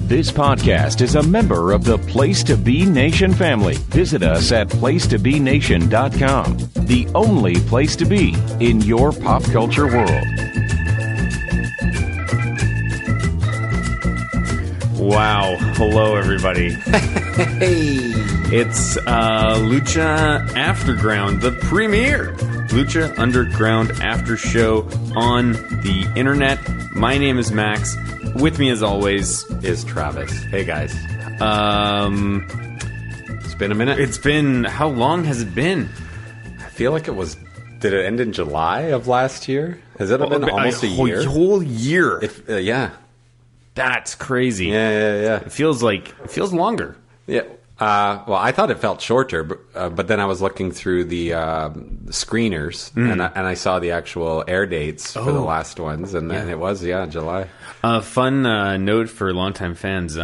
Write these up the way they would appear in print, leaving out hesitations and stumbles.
This podcast is a member of the Place to Be Nation family. Visit us at placetobenation.com, the only place to be in your pop culture world. Wow. Hello, everybody. Hey. It's Lucha Afterground, the premiere Lucha Underground after show on the internet. My name is Max. With me, as always, Is Travis. Hey, guys. It's been a minute. It's been... How long has it been? I feel like it was... Did it end in July of last year? Has it been almost a year? A whole year. Yeah. That's crazy. Yeah. It feels longer. Yeah. Well, I thought it felt shorter, but then I was looking through the screeners, and I saw the actual air dates for the last ones, and then it was, July. Fun note for longtime fans.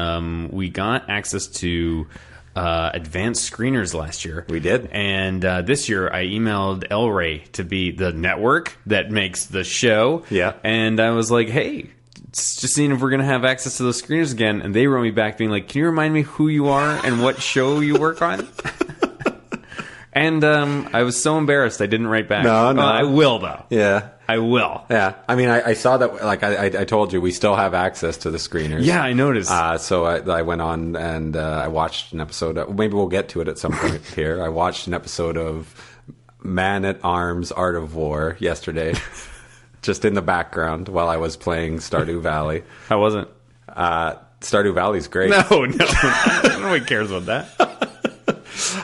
We got access to advanced screeners last year. We did. And this year I emailed El Rey to be the network that makes the show. Yeah. And I was like, hey... just seeing if we're going to have access to those screeners again. And they wrote me back being like, can you remind me who you are and what show you work on? And I was so embarrassed I didn't write back. No. I will, though. Yeah. I will. Yeah. I mean, I saw that, like I told you, we still have access to the screeners. Yeah, I noticed. So I went on and I watched an episode. Maybe we'll get to it at some point here. I watched an episode of Man at Arms Art of War yesterday. Just in the background while I was playing Stardew Valley. How was it? Stardew Valley's great. No. Nobody cares about that.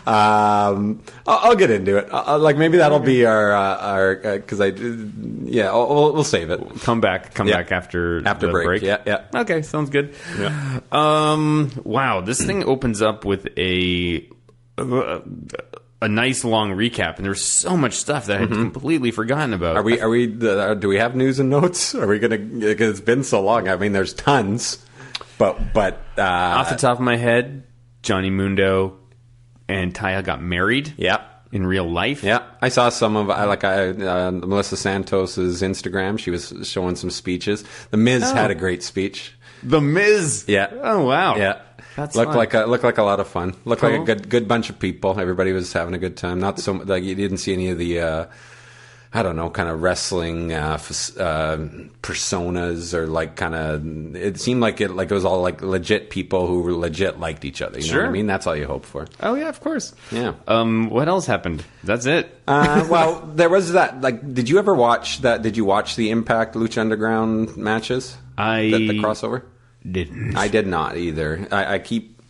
I'll get into it. Like maybe that'll be our because we'll save it. Come back after the break. Yeah. Okay, sounds good. Yeah. Wow, this thing opens up with a nice long recap, and there's so much stuff that I had completely forgotten about. Are we? Do we have news and notes? Are we gonna? Because it's been so long. I mean, there's tons, but off the top of my head, Johnny Mundo and Taya got married. Yeah. In real life. Yeah, I saw some of Melissa Santos's Instagram. She was showing some speeches. The Miz had a great speech. The Miz. Yeah. Oh wow. Yeah. That's looked fun. like a lot of fun. Looked Cool. like a good bunch of people. Everybody was having a good time. Not so like you didn't see any of the I don't know, kind of wrestling personas or like kind of. It seemed like it was all like legit people who were legit liked each other. You know what I mean? That's all you hope for. Oh yeah, of course. Yeah. What else happened? That's it. Well, there was that. Like, did you ever watch that? Did you watch the Impact Lucha Underground matches? The crossover. Didn't. I did not either. I keep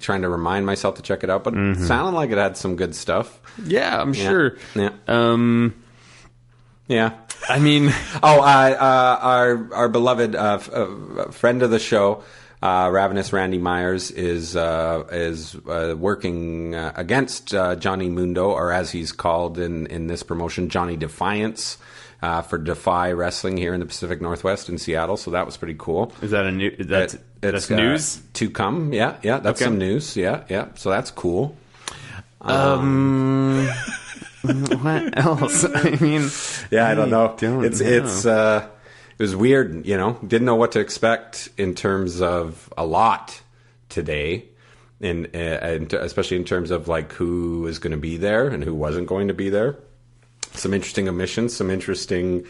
trying to remind myself to check it out, but it sounded like it had some good stuff. Yeah, I'm sure. Yeah. Yeah. I mean, our beloved friend of the show, Ravenous Randy Myers, is working against Johnny Mundo, or as he's called in this promotion, Johnny Defiance. For Defy Wrestling here in the Pacific Northwest in Seattle, so that was pretty cool. is that a new? That's news to come. Yeah, that's some news. Yeah. So that's cool. What else? I mean, I don't know. It was weird. Didn't know what to expect in terms of a lot today, and especially in terms of like who is going to be there and who wasn't going to be there. Some interesting omissions, some interesting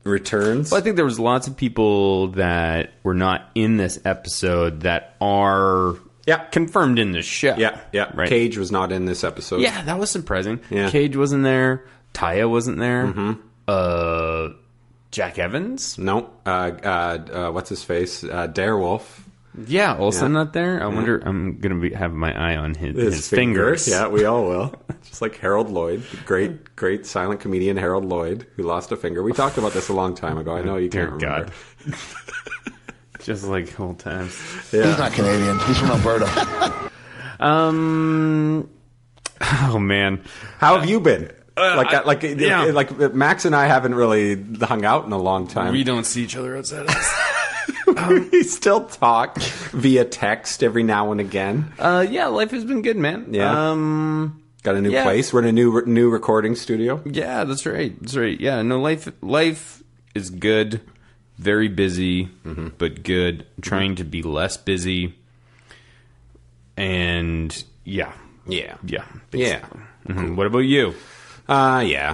returns. Well, I think there was lots of people that were not in this episode that are confirmed in the show. Yeah. Right? Cage was not in this episode. Yeah, that was surprising. Yeah. Cage wasn't there. Taya wasn't there. Jack Evans? No. What's his face? Darewolf. Yeah, also not there. I wonder. I'm gonna have my eye on his fingers. Yeah, we all will. Just like Harold Lloyd, great silent comedian Harold Lloyd, who lost a finger. We talked about this a long time ago. I know you can't remember. God. Just like old times. Yeah. He's not Canadian. He's from Alberta. Oh man, how have you been? Like Max and I haven't really hung out in a long time. We don't see each other outside of this. We still talk via text every now and again. Yeah, life has been good, man. Yeah. Got a new place. We're in a new recording studio. Yeah, that's right. Yeah, no, life is good. very busy, but good. Trying to be less busy. And yeah. What about you?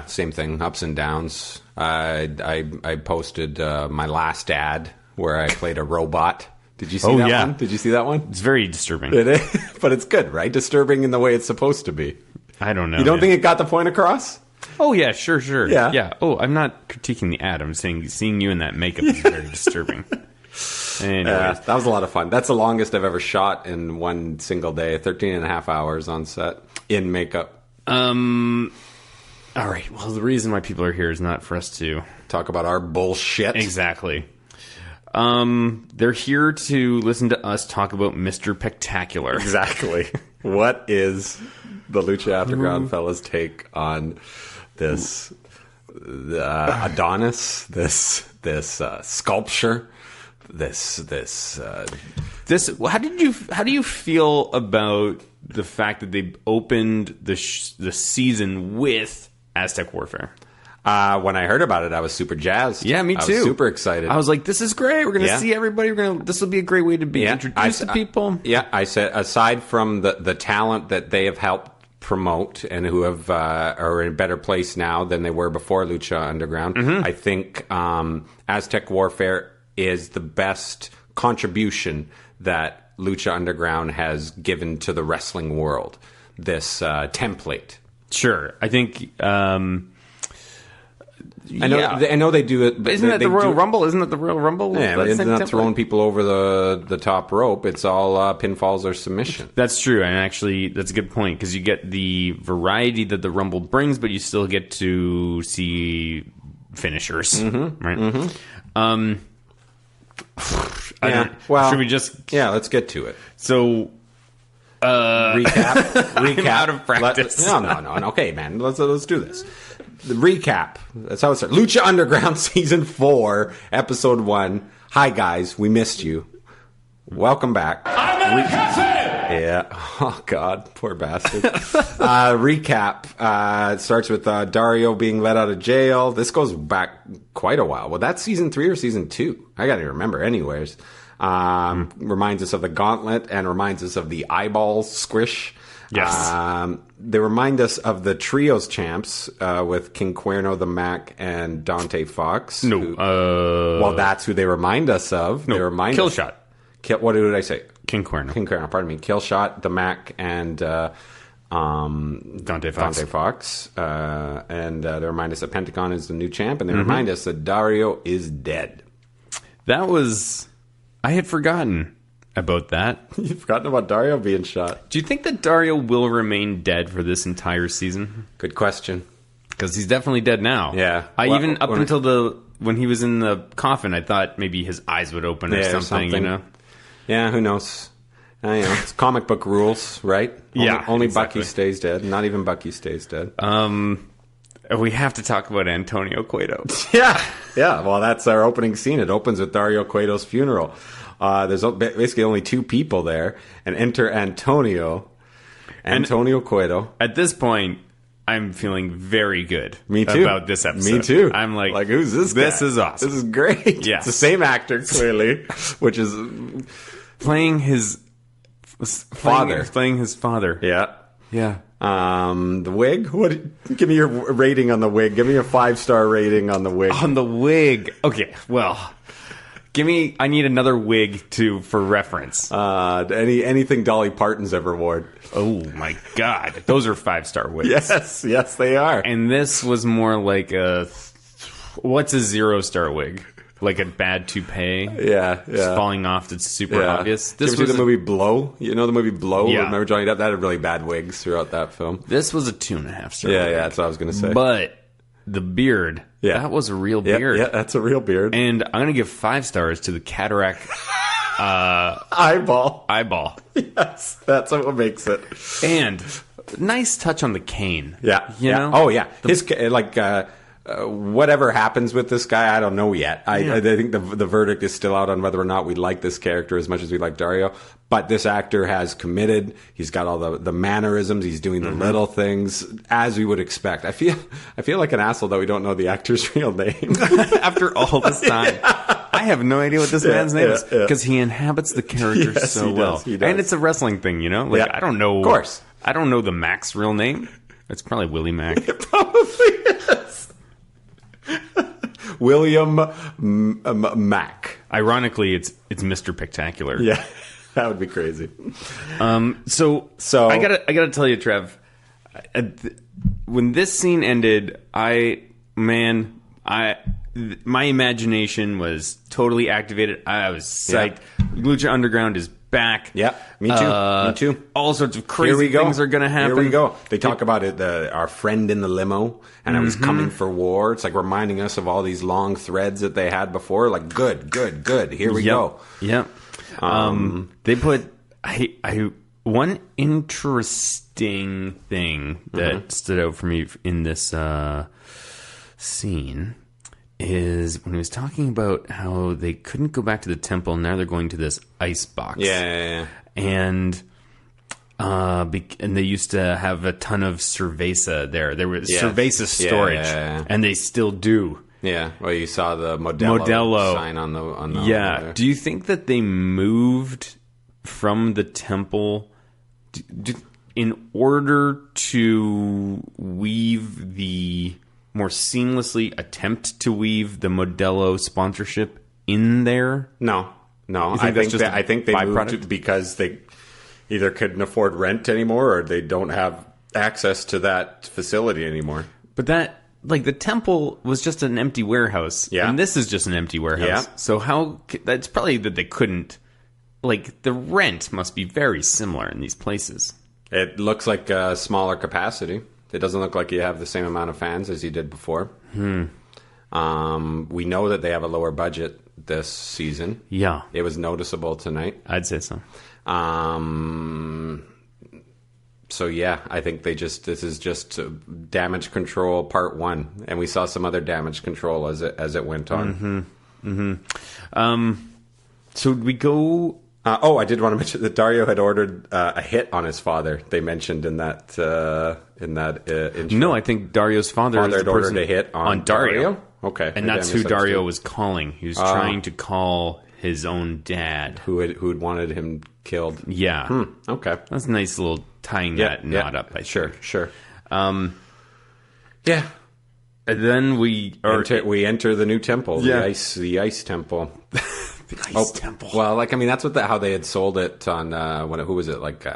Same thing. Ups and downs. I posted my last ad where I played a robot. Did you see that one? Did you see that one? It's very disturbing. It is, but it's good, right? Disturbing in the way it's supposed to be. I don't know. You don't think it got the point across? Oh, yeah, sure. Yeah. Oh, I'm not critiquing the ad. I'm saying seeing you in that makeup is very disturbing. Anyways. That was a lot of fun. That's the longest I've ever shot in one single day. 13 and a half hours on set in makeup. All right. Well, the reason why people are here is not for us to talk about our bullshit. Exactly. They're here to listen to us talk about Mr. Pectacular. Exactly. What is the Lucha Underground fellas' take on this Adonis, this sculpture, this? How do you feel about the fact that they opened the season with Aztec Warfare? When I heard about it, I was super jazzed. Yeah, me too. I was super excited. I was like, this is great. We're going to see everybody. This will be a great way to be introduced to people. I said, aside from the talent that they have helped promote and who are in a better place now than they were before Lucha Underground, I think Aztec Warfare is the best contribution that Lucha Underground has given to the wrestling world. This template. Sure. I think... I know they do it. But isn't that the Royal Rumble? Isn't that the Royal Rumble? Yeah, they're not throwing people over the top rope. It's all pinfalls or submission. That's true, and actually, that's a good point because you get the variety that the Rumble brings, but you still get to see finishers, right? Should we just? Yeah, let's get to it. So. Recap. I'm out of practice. No. Okay, man. Let's do this. The recap. That's how it starts. Lucha Underground Season 4, Episode 1. Hi, guys. We missed you. Welcome back. I'm Heffe! Yeah. Oh, God. Poor bastard. Recap. It starts with Dario being let out of jail. This goes back quite a while. Well, that's Season 3 or Season 2? I gotta remember anyways. Reminds us of the gauntlet and reminds us of the eyeball squish. Yes. They remind us of the trios champs with King Cuerno, the Mac, and Dante Fox. Well, that's who they remind us of. No, they remind Killshot. What did I say? King Cuerno. Pardon me. Killshot, the Mac, and Dante Fox. And they remind us that Pentagon is the new champ, and they remind us that Dario is dead. That was... I had forgotten about that. You've forgotten about Dario being shot. Do you think that Dario will remain dead for this entire season? Good question. Because he's definitely dead now. Yeah. Until when he was in the coffin, I thought maybe his eyes would open or something, you know? Yeah, who knows? It's comic book rules, right? Only exactly. Bucky stays dead. Not even Bucky stays dead. We have to talk about Antonio Cueto. Yeah. Well, that's our opening scene. It opens with Dario Cueto's funeral. There's basically only two people there, and enter Antonio Cueto. At this point, I'm feeling very good. Me too. About this episode. Me too. I'm like, who's this guy? This is awesome. This is great. Yes. It's the same actor, clearly, which is playing his father. Playing his father. Yeah. Yeah. The wig? Give me your rating on the wig. Give me a 5-star rating on the wig. On the wig. Okay, well, I need another wig for reference. Anything Dolly Parton's ever worn. Oh my God. Those are 5-star wigs. Yes, they are. And this was more like what's a 0-star wig? Like a bad toupee. Yeah. Just falling off. That's super obvious. Did you ever see the movie Blow? You know the movie Blow? Yeah. Remember Johnny Depp? That had really bad wigs throughout that film. This was a 2.5-star. Yeah, that's what I was going to say. But the beard, that was a real beard. Yeah, that's a real beard. And I'm going to give 5 stars to the cataract eyeball. Yes, that's what makes it. And nice touch on the cane. Yeah. You know? Oh, yeah. His, whatever happens with this guy, I don't know yet. I think the verdict is still out on whether or not we like this character as much as we like Dario. But this actor has committed. He's got all the mannerisms. He's doing the little things as we would expect. I feel like an asshole that we don't know the actor's real name after all this time. I have no idea what this man's name is because he inhabits the character Yes, so he well. does, he does. And it's a wrestling thing, you know? Like, Yeah. I don't know. Of course. I don't know the Mac's real name. It's probably Willie Mac. Probably is. William Mack. Ironically, it's Mr. Pectacular. Yeah, that would be crazy. So I gotta tell you, Trev, when this scene ended, my imagination was totally activated. I was psyched. Lucha Underground is back. Yeah, me too. Me too. All sorts of crazy things are going to happen. Here we go. They talk about it. Our friend in the limo, and I was coming for war. It's like reminding us of all these long threads that they had before. Like, good. Here we go. Yep. They put one interesting thing that stood out for me in this scene is when he was talking about how they couldn't go back to the temple. Now they're going to this ice box. Yeah. And they used to have a ton of cerveza there. There was cerveza storage, and they still do. Yeah. Well, you saw the Modelo sign on the Yeah. Do you think that they moved from the temple in order to weave the more seamlessly attempt to weave the Modelo sponsorship in there? No. I think they moved because they either couldn't afford rent anymore or they don't have access to that facility anymore. But that, like, the temple was just an empty warehouse. Yeah. And this is just an empty warehouse. Yeah. So that's probably that they couldn't, like, the rent must be very similar in these places. It looks like a smaller capacity. It doesn't look like you have the same amount of fans as you did before. We know that they have a lower budget this season. Yeah. It was noticeable tonight. I'd say so. So yeah, I think this is just damage control part 1, and we saw some other damage control as it went on. So we go. I did want to mention that Dario had ordered a hit on his father. They mentioned in that intro. No, I think Dario's father is the had person ordered a hit on Dario. Okay, And that's who Dario was calling. He was trying to call his own dad, who'd wanted him killed. Yeah. Okay, that's a nice little tying that knot up. Sure. Yeah. And then we enter the new temple. Yeah. The ice temple. The ice temple. Well, like, I mean, that's how they had sold it on who was it? Like,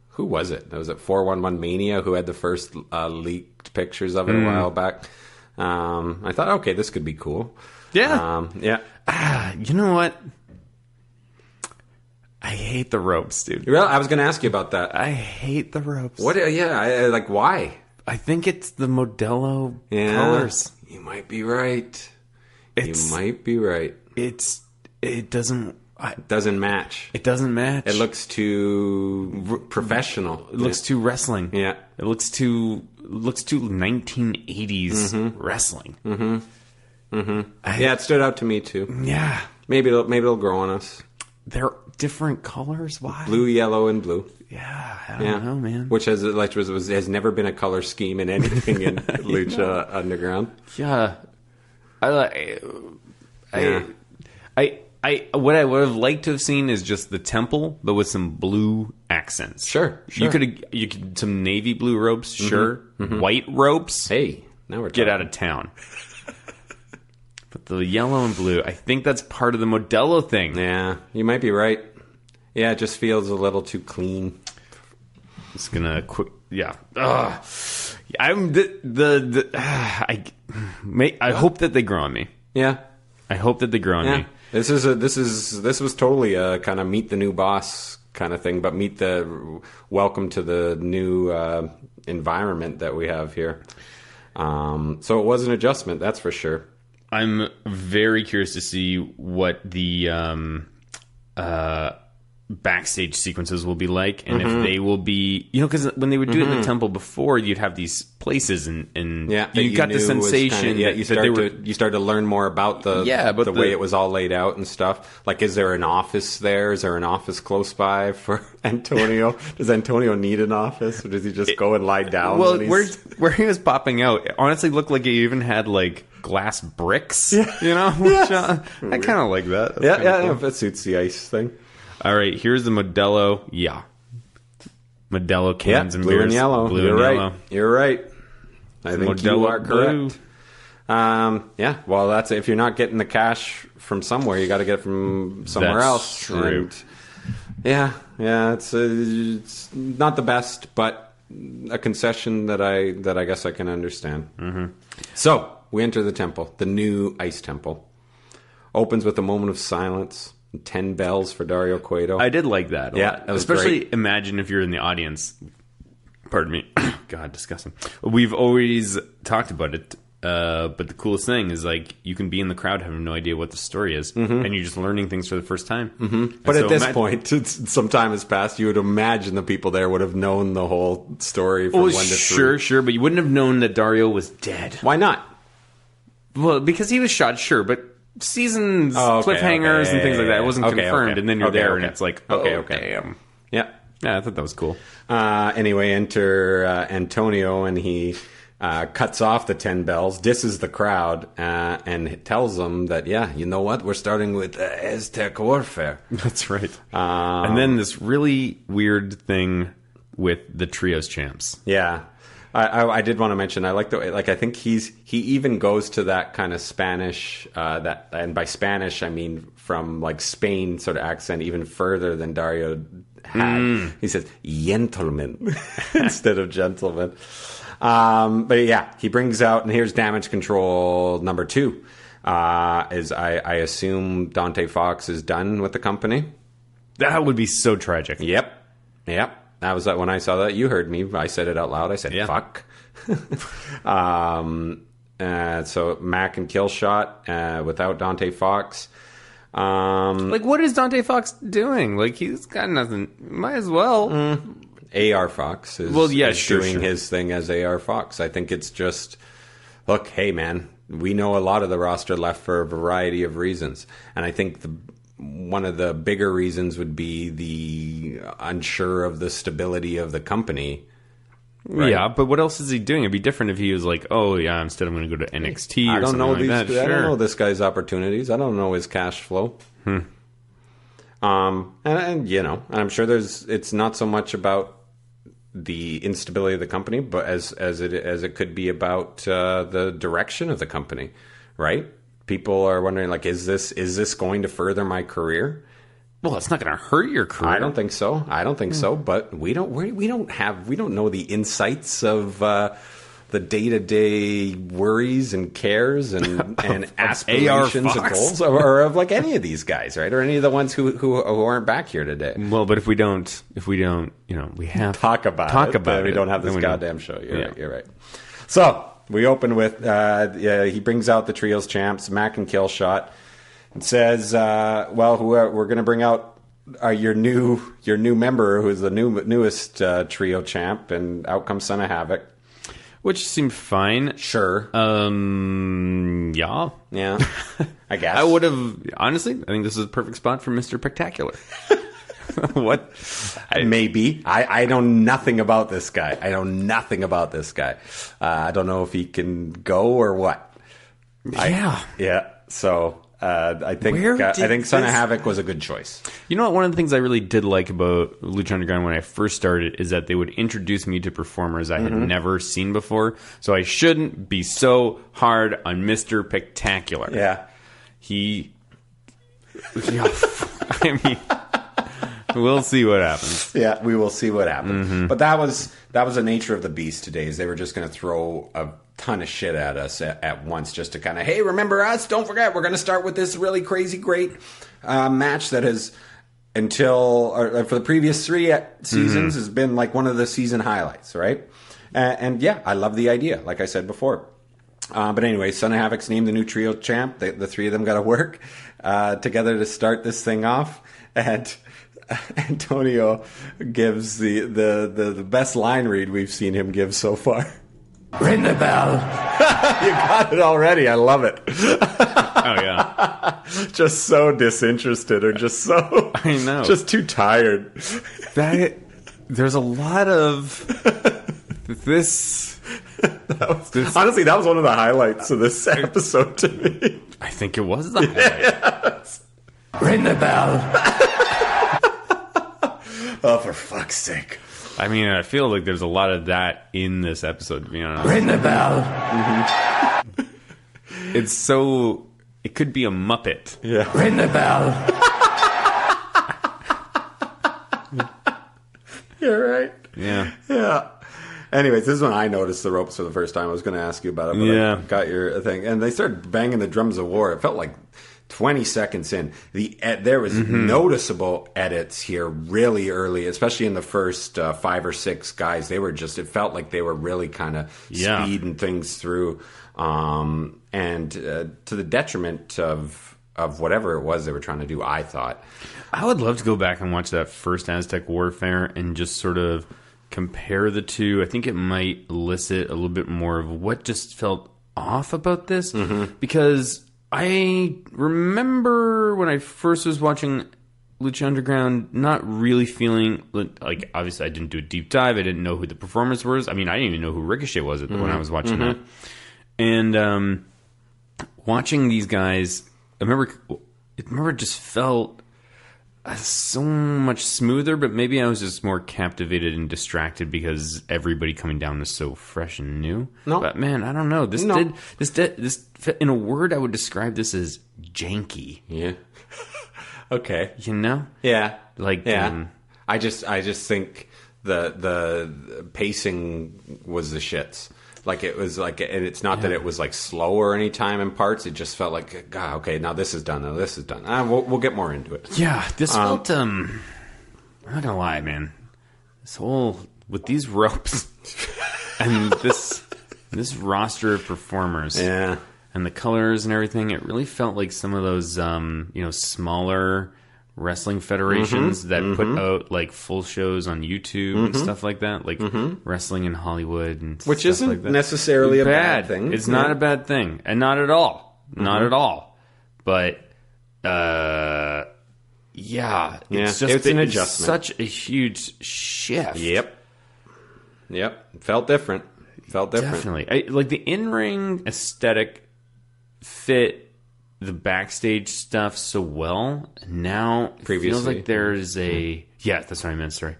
who was it? Was it 411 Mania who had the first leaked pictures of it a while back? I thought, okay, this could be cool. Yeah. You know what? I hate the ropes, dude. Well, I was going to ask you about that. I hate the ropes. What? Yeah, like, why? I think it's the Modelo colors. You might be right. It doesn't match. It doesn't match. It looks too professional. It looks too wrestling. Yeah. It looks too 1980s wrestling. Yeah, it stood out to me too. Yeah. Maybe it'll grow on us. They're different colors. Why? Blue, yellow, and blue. Yeah, I don't know, man. Which has never been a color scheme in anything in Lucha Underground. Yeah. What I would have liked to have seen is just the temple, but with some blue accents. Sure. You could some navy blue ropes, sure. White ropes. Hey, now we're get out of town. But the yellow and blue, I think that's part of the Modelo thing. Yeah, you might be right. Yeah, it just feels a little too clean. It's gonna quit. Yeah. I hope that they grow on me. Yeah. I hope that they grow on me. This was totally a kind of meet the new boss kind of thing, but welcome to the new environment that we have here. So it was an adjustment, that's for sure. I'm very curious to see what the backstage sequences will be like, and if they will be, because when they would do it in the temple before, you'd have these places, and you got the sensation. You started to learn more about the way it was all laid out and stuff. Like, is there an office there? Is there an office close by for Antonio? Does Antonio need an office, or does he just go and lie down? Well, where he was popping out, it honestly looked like he even had like glass bricks. You know, which, I kind of like that. That's Yeah, cool. if it suits the ice thing. All right, here's the Modelo. Yeah, Modelo cans and blue beers. and yellow. Blue You're and right. yellow. You're right. I think Modelo you are blue. correct. Yeah, well, that's if you're not getting the cash from somewhere, you got to get it from somewhere That's else. true. And yeah, it's not the best, but a concession that I guess I can understand. Mm-hmm. So we enter the temple, the new ice temple. Opens with a moment of silence. 10 bells for Dario Cueto. I did like that. Yeah, that was especially great. imagine if you're in the audience. Pardon me. God, disgusting. We've always talked about it. But the coolest thing is, like, you can be in the crowd having no idea what the story is, and you're just learning things for the first time. Mm-hmm. But at this point, some time has passed. You would imagine the people there would have known the whole story from 1 to 3. Sure, but you wouldn't have known that Dario was dead. Why not? Well, because he was shot, sure, but seasons, cliffhangers, and things like that, it wasn't confirmed, and then you're there, and it's like, damn. Yeah. Yeah, I thought that was cool. Anyway, enter Antonio, and he cuts off the 10 bells, disses the crowd, and tells them that, yeah, you know what? We're starting with Aztec warfare. That's right. And then this really weird thing with the trios champs. Yeah. I did want to mention, I like the way, like, I think he even goes to that kind of Spanish, and by Spanish, I mean from like Spain sort of accent even further than Dario had. He says, gentlemen, instead of gentlemen. But yeah, he brings out, and here's damage control number 2. Is I assume Dante Fox is done with the company. That would be so tragic. Yep. That was when I saw that. You heard me. I said it out loud. I said, fuck. So Mac and Killshot without Dante Fox. Like, what is Dante Fox doing? Like, he's got nothing. Might as well. AR Fox is, doing his thing as AR Fox. I think it's just, look, hey, man, we know a lot of the roster left for a variety of reasons. And I think one of the bigger reasons would be the unsure of the stability of the company. Right? Yeah, but what else is he doing? It'd be different if he was like, oh, yeah, instead I'm going to go to NXT or something like that. I don't know this guy's opportunities. I don't know his cash flow. And you know, I'm sure it's not so much about the instability of the company, but as it could be about the direction of the company, right? People are wondering, like, is this going to further my career? Well, it's not going to hurt your career. I don't think so. But we don't know the insights of the day-to-day worries and cares and aspirations and goals, or of like any of these guys, right? Or any of the ones who aren't back here today. Well, but if we don't, you know, we have to talk about it. We don't have this goddamn show. You're right. So we open with he brings out the trios champs, Mac and Killshot, and says, we're going to bring out your new member, who's the newest trio champ, and out comes Son of Havoc. Which seemed fine. Sure. Yeah. Yeah. I guess. I would have, honestly, I think this is a perfect spot for Mr. Pectacular. What? Maybe. I know nothing about this guy. I don't know if he can go or what. Yeah. So I think Son of Havoc was a good choice. You know what? One of the things I really did like about Lucha Underground when I first started is that they would introduce me to performers I had never seen before. So I shouldn't be so hard on Mr. Pectacular. Yeah. I mean, we'll see what happens. Yeah, we will see what happens. But that was the nature of the beast today, is they were just going to throw a ton of shit at us at once, just to kind of, hey, remember us? Don't forget, we're going to start with this really crazy great match that has, for the previous 3 seasons, has been like one of the season highlights, right? And yeah, I love the idea, like I said before. But anyway, Son of Havoc's named the new trio champ. The 3 of them got to work together to start this thing off. And Antonio gives the best line read we've seen him give so far. Ring the bell. You got it already. I love it. Oh, yeah. Just so disinterested, or just so... I know. Just too tired. There's a lot of This honestly, that was one of the highlights of this episode to me. I think it was the highlight. Yes. Ring the bell. Oh, for fuck's sake. I mean, I feel like there's a lot of that in this episode, to be honest. Ring the bell. It's so... It could be a Muppet. Yeah. Ring the bell. You're right. Yeah. Yeah. Anyways, this is when I noticed the ropes for the first time. I was going to ask you about it, but Yeah. I got your thing. And they started banging the drums of war. It felt like 20 seconds in. There was noticeable edits here really early, especially in the first 5 or 6 guys. It felt like they were really kind of speeding things through. And to the detriment of whatever it was they were trying to do, I thought. I would love to go back and watch that first Aztec Warfare and just sort of compare the two. I think it might elicit a little bit more of what just felt off about this. Because I remember when I first was watching Lucha Underground, not really feeling like, obviously I didn't do a deep dive. I didn't know who the performers was. I mean, I didn't even know who Ricochet was when I was watching that. And watching these guys, I remember it just felt so much smoother, but maybe I was just more captivated and distracted because everybody coming down was so fresh and new. No. But man, I don't know. This in a word, I would describe this as janky. Yeah. Okay. You know? Yeah. Like, yeah. I just think the pacing was the shits. Like it was like, and it's not that it was like slower any time in parts. It just felt like, God, okay, now this is done. Now this is done. We'll get more into it. Yeah, this felt. I'm not gonna lie, man. This whole with these ropes and this roster of performers, Yeah. and the colors and everything, it really felt like some of those smaller wrestling federations that put out like full shows on YouTube and stuff like that, like Wrestling in Hollywood, and Which stuff isn't like that. necessarily a bad thing. It's not a bad thing, and not at all, not at all. But yeah, it's just it's an adjustment. Such a huge shift. Yep. Felt different. Definitely. Like the in-ring aesthetic fit the backstage stuff so well. Now it feels like there's that's what I meant, sorry.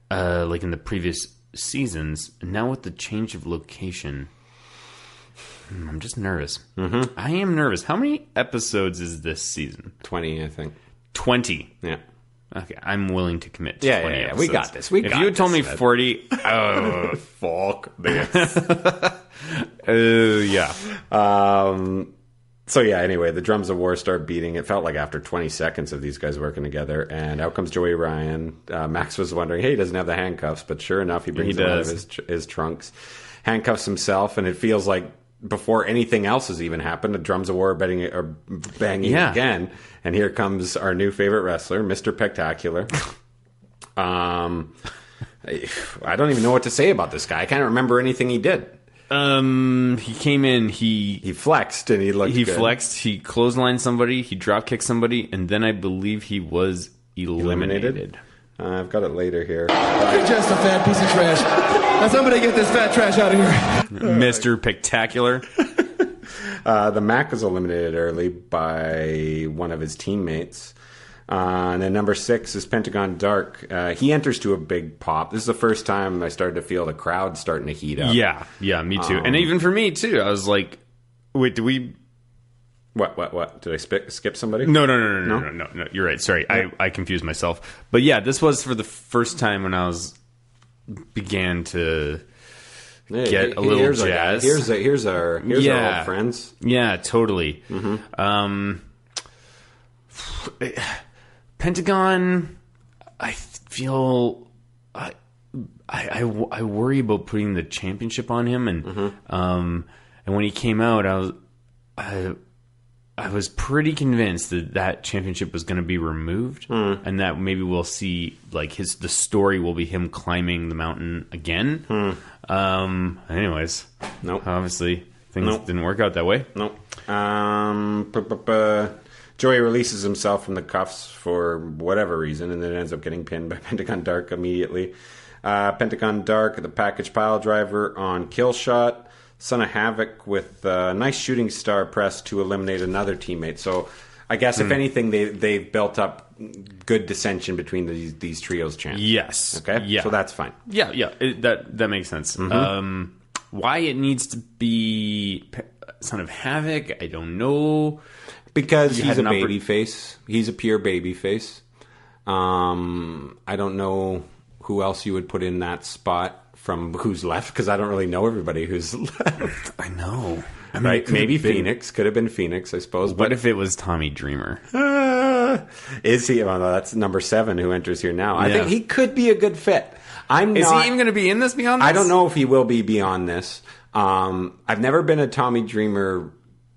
Like in the previous seasons, now with the change of location, I'm just nervous. I am nervous. How many episodes is this season? 20, I think. 20. Yeah. Okay, I'm willing to commit to 20 episodes. We got this. If you had told me 40, oh, fuck this. yeah. So yeah, anyway, the drums of war start beating. It felt like after 20 seconds of these guys working together, and out comes Joey Ryan. Max was wondering, hey, he doesn't have the handcuffs, but sure enough, he brings them out of his trunks, handcuffs himself, and it feels like before anything else has even happened, the drums of war are banging again, and here comes our new favorite wrestler, Mr. Pectacular. I don't even know what to say about this guy. I can't remember anything he did. He came in, he flexed and he looked good. Flexed, he clotheslined somebody, he drop kicked somebody, and then I believe he was eliminated. I've got it later here. You're just a fat piece of trash. Now somebody get this fat trash out of here. Mr. Pectacular. The Mac was eliminated early by one of his teammates. And then number 6 is Pentagon Dark. He enters to a big pop. This is the first time I started to feel the crowd starting to heat up. Yeah, me too. And even for me too. I was like, wait, do we... What? Did I skip somebody? No. You're right. Sorry, I confused myself. But yeah, this was for the first time when I began to get a little jazz. Here's our old friends. Yeah, totally. Pentagon, I feel I worry about putting the championship on him, and when he came out, I was pretty convinced that championship was going to be removed, and that maybe we'll see like the story will be him climbing the mountain again. Anyways, nope. Obviously things didn't work out that way. Nope. Joey releases himself from the cuffs for whatever reason, and then ends up getting pinned by Pentagon Dark immediately. Pentagon Dark, the package pile driver on kill shot. Son of Havoc with a nice shooting star press to eliminate another teammate. So I guess if anything, they've built up good dissension between these trios champs. Yes. Okay. Yeah. So that's fine. Yeah. That makes sense. Why it needs to be Son of Havoc, I don't know. Because he's a baby face. He's a pure baby face. I don't know who else you would put in that spot from who's left, because I don't really know everybody who's left. I know. I mean, right? Maybe Phoenix. Could have been Phoenix, I suppose. What if it was Tommy Dreamer? Is he? Well, no, that's number 7 who enters here now. I Yeah. think he could be a good fit. Is he even going to be in this Beyond This? I don't know if he will be beyond this. I've never been a Tommy Dreamer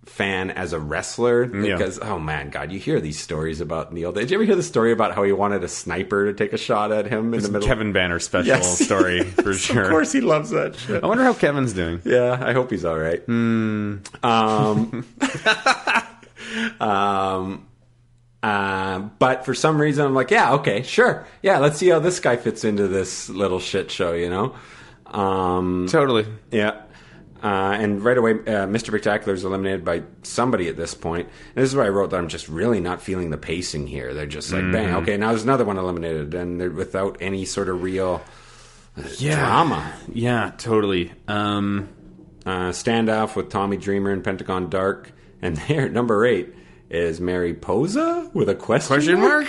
fan as a wrestler because, oh man, God, you hear these stories about Neil. Did you ever hear the story about how he wanted a sniper to take a shot at him in the middle? Kevin Banner special story for sure. Of course, he loves that shit. I wonder how Kevin's doing. Yeah, I hope he's all right. But for some reason, I'm like, yeah, okay, sure, yeah, let's see how this guy fits into this little shit show, you know? Totally. Yeah. And right away, Mr. Pectacular is eliminated by somebody at this point. And this is where I wrote that I'm just really not feeling the pacing here. They're just like, bang, okay, now there's another one eliminated, and they're without any sort of real drama. Yeah, totally. Standoff with Tommy Dreamer and Pentagon Dark. And there, number 8 is Mary Posa with a question mark?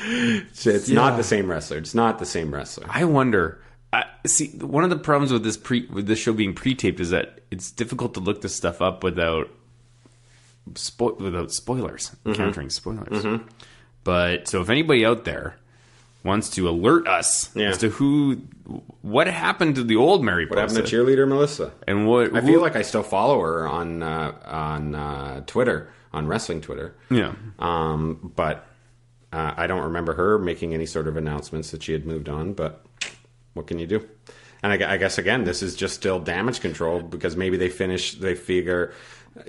It's not the same wrestler. It's not the same wrestler. I wonder. See, one of the problems with this show being pre-taped is that it's difficult to look this stuff up without spoilers, encountering spoilers. But so if anybody out there wants to alert us as to what happened to the old Mary Posa. What happened to cheerleader Melissa? And I feel like I still follow her on Twitter, on wrestling Twitter. Yeah. But I don't remember her making any sort of announcements that she had moved on, but what can you do? And I guess, again, this is just still damage control, because maybe they figure,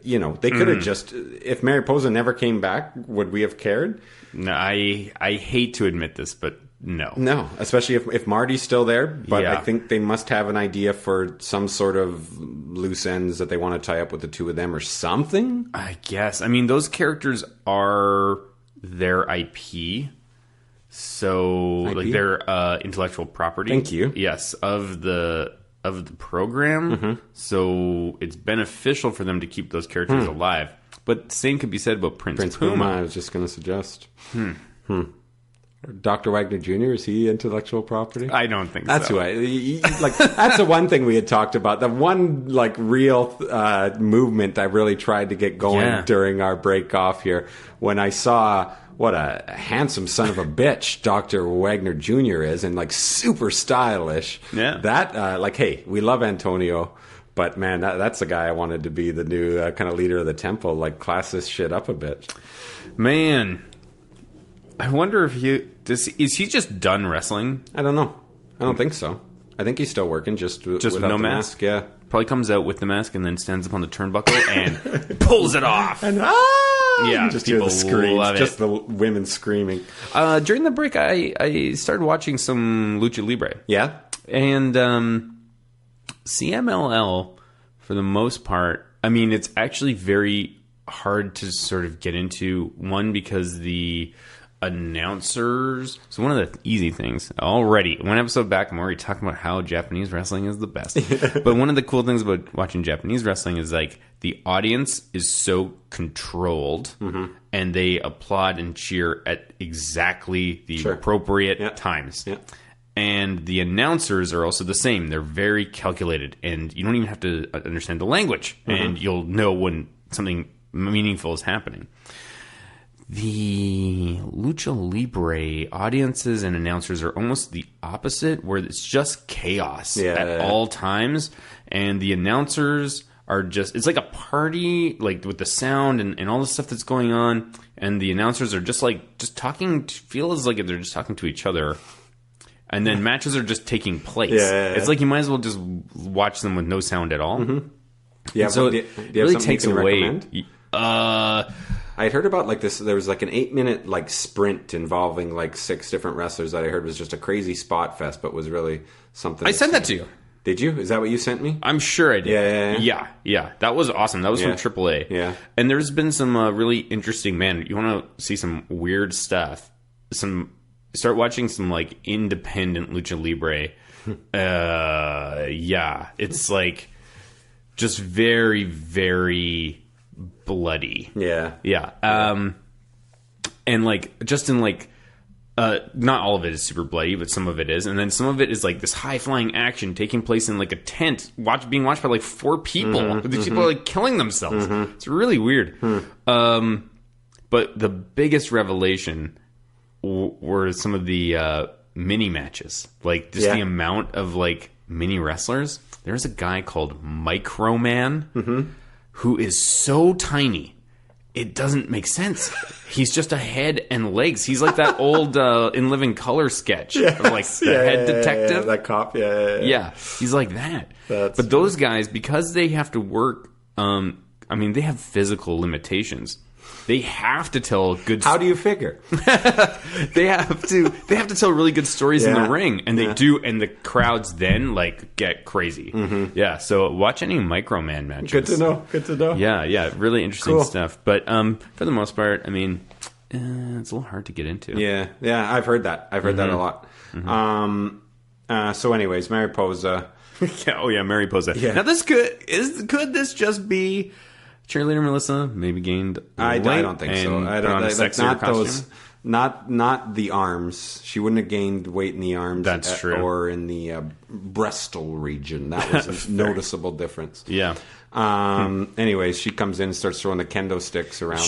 you know, they could have just, if Mary Posa never came back, would we have cared? No, I hate to admit this, but no. No, especially if Marty's still there. But Yeah. I think they must have an idea for some sort of loose ends that they want to tie up with the two of them or something. I guess. I mean, those characters are their IP. So, IP? like, their intellectual property. Thank you. Yes, of the program. So it's beneficial for them to keep those characters alive. But the same could be said about Prince Puma. I was just going to suggest. Dr. Wagner Jr., is he intellectual property? I don't think That's so. who like. That's the one thing we had talked about. The one like real movement I really tried to get going during our break off here, when I saw what a handsome son of a bitch Dr. Wagner Jr. is, and like super stylish. Yeah. That like, hey, we love Antonio, but man, that's the guy I wanted to be the new kind of leader of the temple. Like, class this shit up a bit. Man, I wonder if is he just done wrestling? I don't know. I don't think so. I think he's still working, just with with no the mask? Yeah. Probably comes out with the mask and then stands up on the turnbuckle and pulls it off. And Yeah, you just hear the people screams, love it. just the women screaming. During the break, I started watching some Lucha Libre. Yeah, And CMLL, for the most part, I mean, it's actually very hard to sort of get into. One, because the announcers. So one of the easy things already, one episode back, I'm already talking about how Japanese wrestling is the best. But one of the cool things about watching Japanese wrestling is like the audience is so controlled, and they applaud and cheer at exactly the appropriate times. Yeah. And the announcers are also the same. They're very calculated, and you don't even have to understand the language, and you'll know when something meaningful is happening. The Lucha Libre audiences and announcers are almost the opposite, where it's just chaos at all times, and the announcers are just, it's like a party, like with the sound and all the stuff that's going on, and the announcers are just like, just talking, feels like they're just talking to each other. And then matches are just taking place. It's like you might as well just watch them with no sound at all. Yeah. So do you it have really something takes you can away. recommend? I'd heard about like this. There was like an 8-minute like sprint involving like 6 different wrestlers that I heard was just a crazy spot fest, but was really something. I sent that to you. Did you? Is that what you sent me? I'm sure I did. Yeah. Yeah. That was awesome. That was from AAA. Yeah. And there's been some really interesting, man, you want to see some weird stuff. Start watching some like independent Lucha Libre. It's like just very, very bloody. Yeah. And like just in like not all of it is super bloody, but some of it is, and then some of it is like this high flying action taking place in like a tent, being watched by like 4 people. These people are like killing themselves. It's really weird. But the biggest revelation were some of the mini matches, like just the amount of like mini wrestlers. There's a guy called Microman who is so tiny. It doesn't make sense. He's just a head and legs. He's like that old In Living Color sketch of like the head detective. That cop, Yeah, he's like that. But those guys, because they have to work, they have physical limitations. They have to tell good. How do you figure? They have to tell really good stories in the ring, and they do, and the crowds then like get crazy. Yeah, so watch any Microman matches. Good to know. Yeah, really interesting stuff. But for the most part, it's a little hard to get into. Yeah, I've heard that. I've heard that a lot. So, anyways, Mariposa. Mariposa. Yeah. Now, could this just be cheerleader Melissa maybe gained I don't think so. I don't like not those not the arms. She wouldn't have gained weight in the arms. That's true. Or in the breastal region. That was a noticeable difference. Yeah. Anyways, she comes in and starts throwing the kendo sticks around.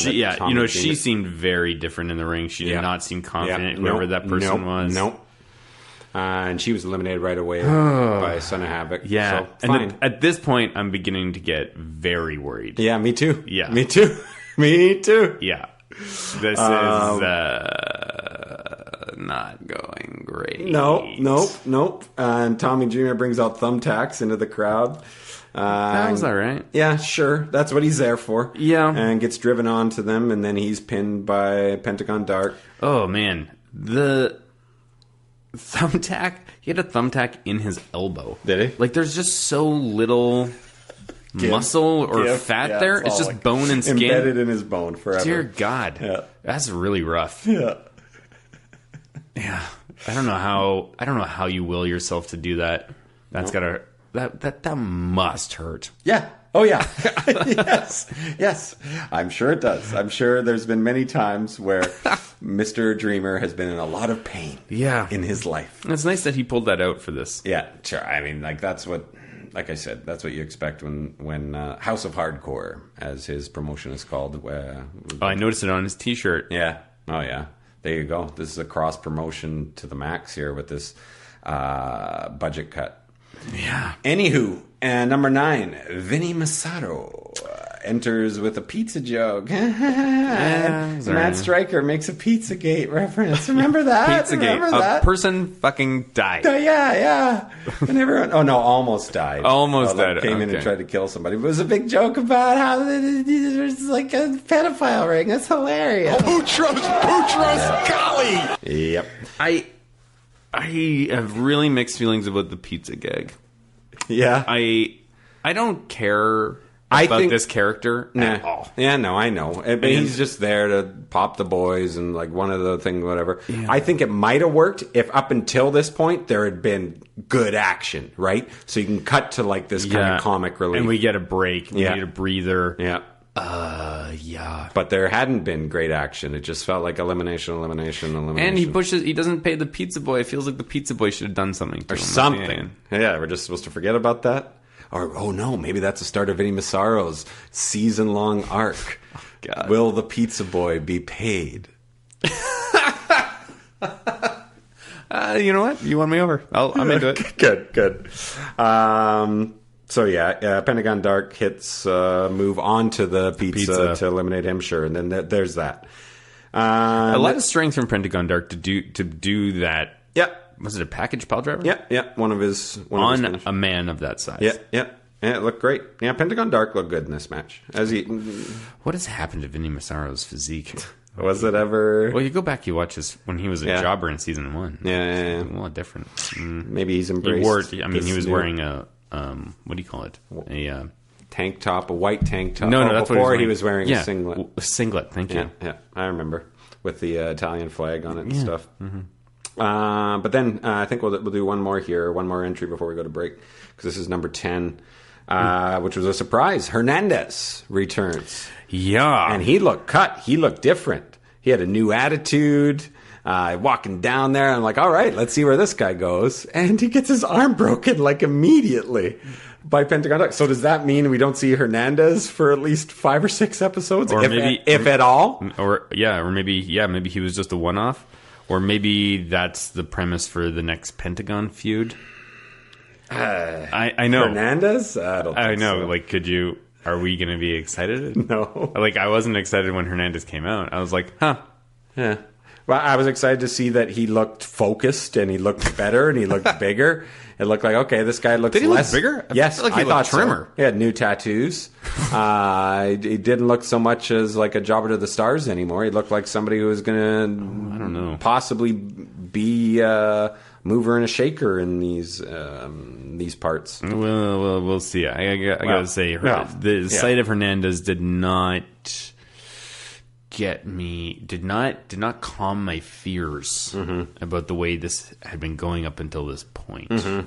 She seemed very different in the ring. She did not seem confident, whoever that person was. Nope. And she was eliminated right away by Son of Havoc. Yeah. So, fine. And at this point, I'm beginning to get very worried. Yeah, me too. Yeah. Me too. Me too. Yeah. This is not going great. Nope. And Tommy Jr. brings out thumbtacks into the crowd. That was all right. Yeah, sure. That's what he's there for. Yeah. And gets driven onto them, and then he's pinned by Pentagon Dark. Oh, man. The thumbtack, he had a thumbtack in his elbow. Did he? Like, there's just so little muscle or fat there. It's just like bone and skin. Embedded in his bone forever. Dear God. Yeah. That's really rough. Yeah. Yeah. I don't know how you will yourself to do that. That's gotta... That must hurt. Yeah. Oh, yeah. Yes. I'm sure it does. I'm sure there's been many times where Mr. Dreamer has been in a lot of pain in his life. It's nice that he pulled that out for this. Yeah, sure. That's what, like I said, that's what you expect when House of Hardcore, as his promotion is called. I noticed it on his T-shirt. Yeah. Oh, yeah. There you go. This is a cross promotion to the max here with this budget cut. Yeah. Anywho, number 9, Vinny Masato enters with a pizza joke. Matt Stryker makes a Pizzagate reference. Remember that? Pizzagate. A person fucking died. Yeah. And everyone, almost died. Almost died. Came in and tried to kill somebody. It was a big joke about how there's like a pedophile ring. That's hilarious. Boutros golly! Yep. I have really mixed feelings about the pizza gag. Yeah. I don't care about this character at all. Yeah, no, I know. But he's just there to pop the boys and like one of the things, whatever. Yeah. I think it might have worked if up until this point there had been good action, right? So you can cut to like this kind of comic relief. And we get a break. We need a breather. Yeah. But there hadn't been great action. It just felt like elimination. And he doesn't pay the pizza boy. It feels like the pizza boy should have done something to him. Something. Yeah, we're just supposed to forget about that? Or, oh no, maybe that's the start of Vinny Massaro's season-long arc. Oh, God. Will the pizza boy be paid? You know what? You won me over. I'm into it. Good. So Pentagon Dark hits move onto the pizza to eliminate him. Sure, and then there's that. A lot of strength from Pentagon Dark to do that. Yeah. Was it a package pile driver? Yeah. One of his on a man of that size. Yeah. Yeah, it looked great. Yeah, Pentagon Dark looked good in this match. What has happened to Vinny Massaro's physique? Was it ever? Well, you go back, you watch his when he was a jobber in season 1. Yeah. A lot different. Maybe he's embraced. He was wearing a what do you call it? A tank top, a white tank top. No, that's before what he was wearing a singlet. A singlet. Thank you. Yeah, I remember with the Italian flag on it and stuff. But then I think we'll do one more entry before we go to break, because this is number 10, which was a surprise. Hernandez returns. Yeah, and he looked cut. He looked different. He had a new attitude. Walking down there, I'm like, all right, let's see where this guy goes. And he gets his arm broken like immediately by Pentagon. So does that mean we don't see Hernandez for at least 5 or 6 episodes, or if at all? Or maybe he was just a one-off, or maybe that's the premise for the next Pentagon feud. I know Hernandez. I know. So. Like, are we going to be excited? No. Like, I wasn't excited when Hernandez came out. I was like, huh. Yeah. Well, I was excited to see that he looked focused and he looked better and he looked bigger. It looked like, okay, this guy looks less bigger. Yes, I thought trimmer. So. He had new tattoos. He didn't look so much as like a jobber to the stars anymore. He looked like somebody who was going to, I don't know, possibly be a mover and a shaker in these parts. Well, we'll see. I gotta say, the sight of Hernandez did not get me, did not calm my fears about the way this had been going up until this point. Yeah.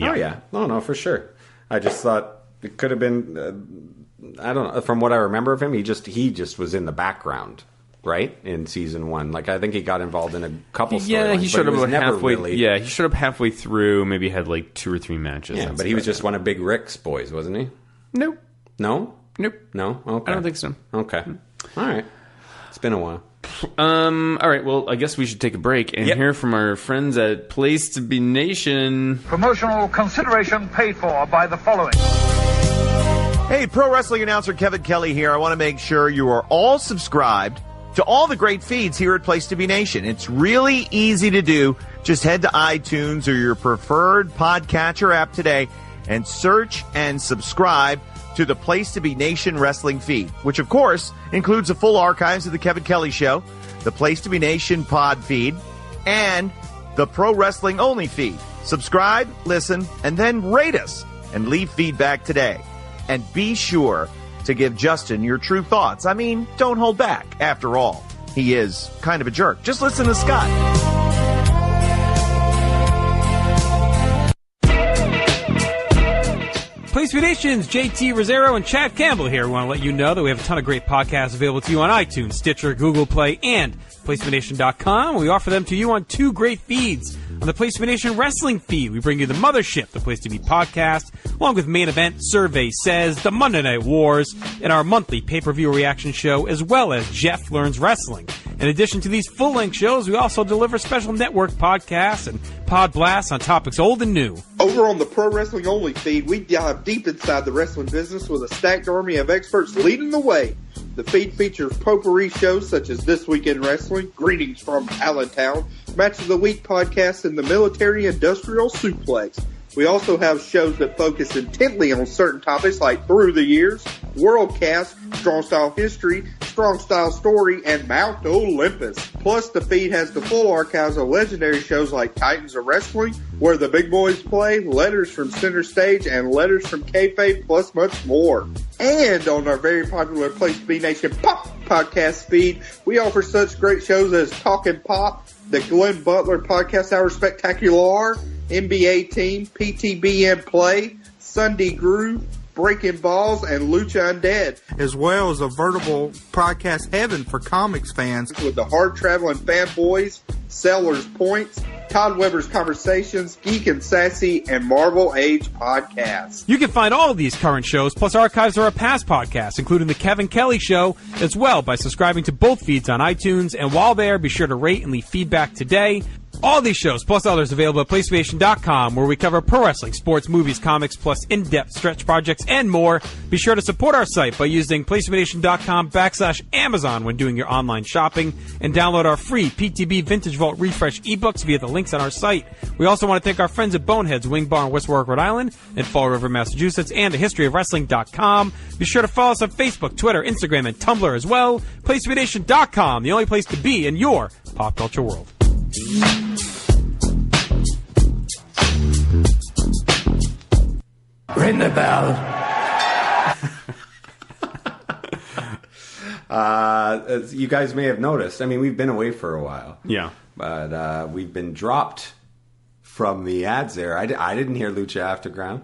Oh yeah, no, for sure. I just thought it could have been. I don't know. From what I remember of him, he just was in the background, right, in season 1. Like, I think he got involved in a couple. Yeah, he showed up halfway. Really, yeah, he showed up halfway through. Maybe had like 2 or 3 matches. Yeah, but he was just one of Big Rick's boys, wasn't he? Nope. No. Nope. No? Okay. I don't think so. Okay. All right. It's been a while. All right, well, I guess we should take a break and hear from our friends at Place to Be Nation. Promotional consideration paid for by the following. Hey, pro wrestling announcer Kevin Kelly here. I want to make sure you are all subscribed to all the great feeds here at Place to Be Nation. It's really easy to do. Just head to iTunes or your preferred podcatcher app today and search and subscribe to the Place to Be Nation wrestling feed, which of course includes the full archives of the Kevin Kelly Show, the Place to Be Nation pod feed, and the Pro Wrestling Only feed. Subscribe, listen, and then rate us and leave feedback today. And be sure to give Justin your true thoughts. I mean, don't hold back. After all, he is kind of a jerk. Just listen to Scott. Place to Be Nation's JT Rosero and Chad Campbell here. We want to let you know that we have a ton of great podcasts available to you on iTunes, Stitcher, Google Play, and PlaceToBeNation.com. We offer them to you on 2 great feeds. On the Place to Be Nation wrestling feed, we bring you the Mothership, the Place to Be podcast, along with Main Event, Survey Says, the Monday Night Wars, and our monthly pay-per-view reaction show, as well as Jeff Learns Wrestling. In addition to these full-length shows, we also deliver special network podcasts and pod blasts on topics old and new. Over on the Pro Wrestling Only feed, we dive deep inside the wrestling business with a stacked army of experts leading the way. The feed features potpourri shows such as This Week in Wrestling, Greetings from Allentown, Match of the Week podcasts, and the Military Industrial Suplex. We also have shows that focus intently on certain topics like Through the Years, Worldcast, Strong Style History, Strong Style Story, and Mount Olympus. Plus, the feed has the full archives of legendary shows like Titans of Wrestling, Where the Big Boys Play, Letters from Center Stage, and Letters from Kayfabe, plus much more. And on our very popular Place to Be Nation Pop podcast feed, we offer such great shows as Talkin' Pop, the Glenn Butler Podcast Hour Spectacular, NBA Team, PTBN Play, Sunday Groove, Breaking Balls, and Lucha Undead. As well as a veritable podcast heaven for comics fans. With the Hard Traveling Fanboys, Sellers Points, Todd Weber's Conversations, Geek and Sassy, and Marvel Age podcasts. You can find all of these current shows, plus archives of our past podcasts, including The Kevin Kelly Show, as well by subscribing to both feeds on iTunes. And while there, be sure to rate and leave feedback today. All these shows, plus others, available at PlayStation.com, where we cover pro wrestling, sports, movies, comics, plus in-depth stretch projects and more. Be sure to support our site by using PlayStation.com/Amazon when doing your online shopping, and download our free PTB Vintage Vault Refresh ebooks via the links on our site. We also want to thank our friends at Boneheads Wing Bar in West Warwick, Rhode Island, and Fall River, Massachusetts, and thehistoryofwrestling.com. Be sure to follow us on Facebook, Twitter, Instagram, and Tumblr as well. PlayStation.com, the only place to be in your pop culture world. Ring the bell. As you guys may have noticed, I mean, we've been away for a while. Yeah. But we've been dropped from the ads there. I didn't hear Lucha Afterground.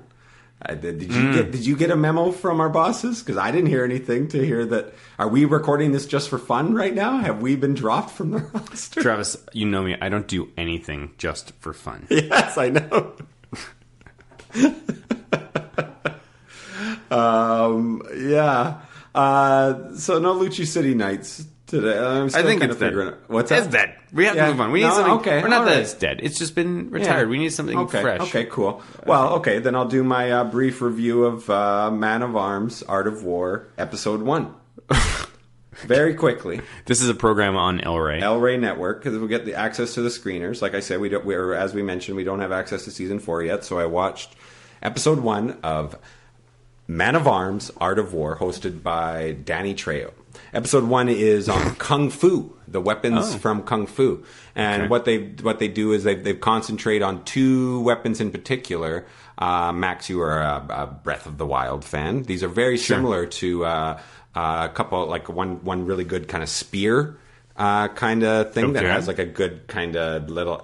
Did you get a memo from our bosses? Because I didn't hear anything to hear that. Are we recording this just for fun right now? Have we been dropped from the roster? Travis, you know me. I don't do anything just for fun. Yes, I know. Yeah. So no Lucha City Nights today. I think it's dead. What's that? It's dead. We have to move on. We need something. Okay. We're not that right. it's dead. It's just been retired. We need something fresh. Okay, cool. Well, okay, then I'll do my brief review of Man of Arms, Art of War, Episode 1. Very quickly. This is a program on El Rey. El Rey Network, because we get the access to the screeners. Like I said, as we mentioned, we don't have access to Season 4 yet, so I watched Episode 1 of Man of Arms, Art of War, hosted by Danny Trejo. Episode 1 is on Kung Fu, the weapons from Kung Fu. And what they do is they've concentrate on two weapons in particular. Max, you are a Breath of the Wild fan. These are very similar to a couple, like one really good kind of spear kind of thing that has like a good kind of little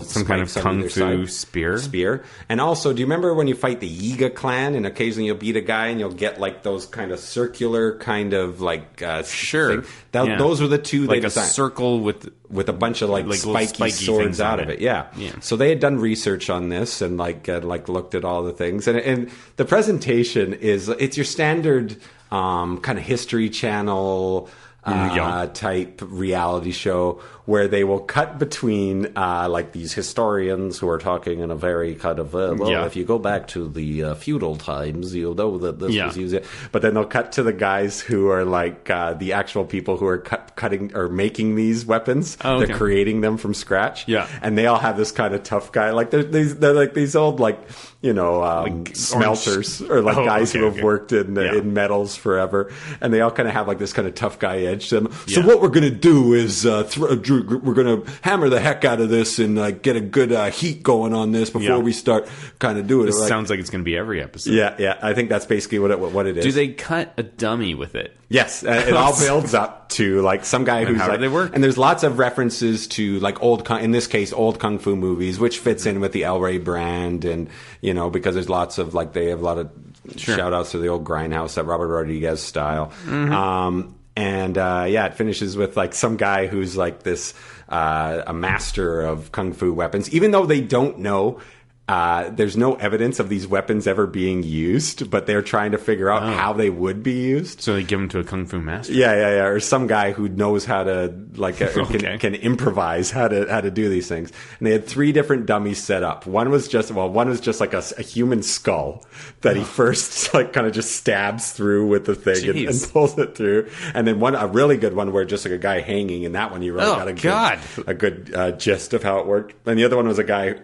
some kind of Kung Fu spear. And also, do you remember when you fight the Yiga clan and occasionally you'll beat a guy and you'll get like those kind of circular kind of like sure. Those were the two like they a circle with a bunch of like spiky swords out of it. Yeah. So they had done research on this and like looked at all the things and the presentation it's your standard kind of History Channel type reality show where they will cut between like these historians who are talking in a very kind of if you go back to the feudal times you'll know that this was used, but then they'll cut to the guys who are like the actual people who are cutting or making these weapons. They're creating them from scratch, and they all have this kind of tough guy, like they're like these old like like smelters or like guys who have worked in metals forever, and they all kind of have like this kind of tough guy edge to them. So what we're gonna do is we're gonna hammer the heck out of this and get a good heat going on this before we start kind of doing it. This sounds like it's gonna be every episode. Yeah. I think that's basically what it is. Do they cut a dummy with it? Yes, it all builds up to like some guy who's how do they work? And there's lots of references to like old kung fu movies, which fits in with the El Rey brand, and because there's lots of like they have a lot of shout outs to the old Grindhouse, that Robert Rodriguez style. Mm-hmm. It finishes with like some guy who's like this a master of kung fu weapons, even though they don't know. There's no evidence of these weapons ever being used, but they're trying to figure out how they would be used. So they give them to a kung fu master. Yeah. Or some guy who knows how to can improvise how to do these things. And they had 3 different dummies set up. One was just like a human skull that he first like kind of just stabs through with the thing and pulls it through. And then a really good one where just like a guy hanging, and that one you really got a good gist of how it worked. And the other one was a guy,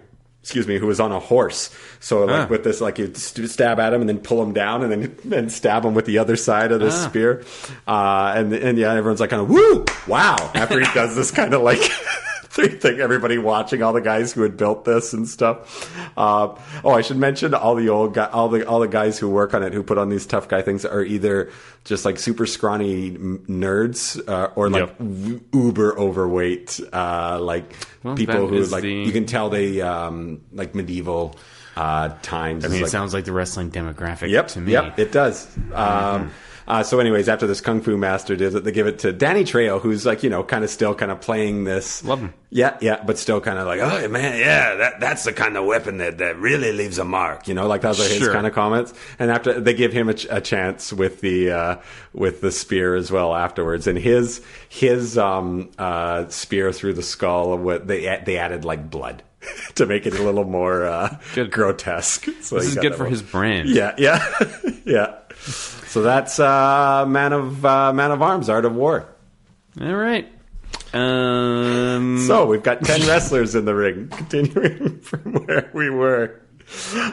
who was on a horse. So like with this, like you'd stab at him and then pull him down and then stab him with the other side of the spear. And everyone's like kind of, woo, wow. After he does this kind of like thing, everybody watching, all the guys who had built this and stuff. I should mention all the guys who work on it, who put on these tough guy things, are either just like super scrawny nerds or like uber overweight, people who like you can tell they like medieval times. I mean, it sounds like the wrestling demographic to me. Yep, it does. So anyways, after this Kung Fu Master does it, they give it to Danny Trejo, who's like, kind of still kind of playing this. Love him. Yeah, but still kind of like, oh man, yeah, that's the kind of weapon that really leaves a mark, like that was his kind of comments. And after they give him a chance with the spear as well afterwards, and his spear through the skull, they added like blood to make it a little more grotesque. So this is good for his brand. Yeah. So that's Man of Arms, Art of War. All right. So we've got 10 wrestlers in the ring, continuing from where we were.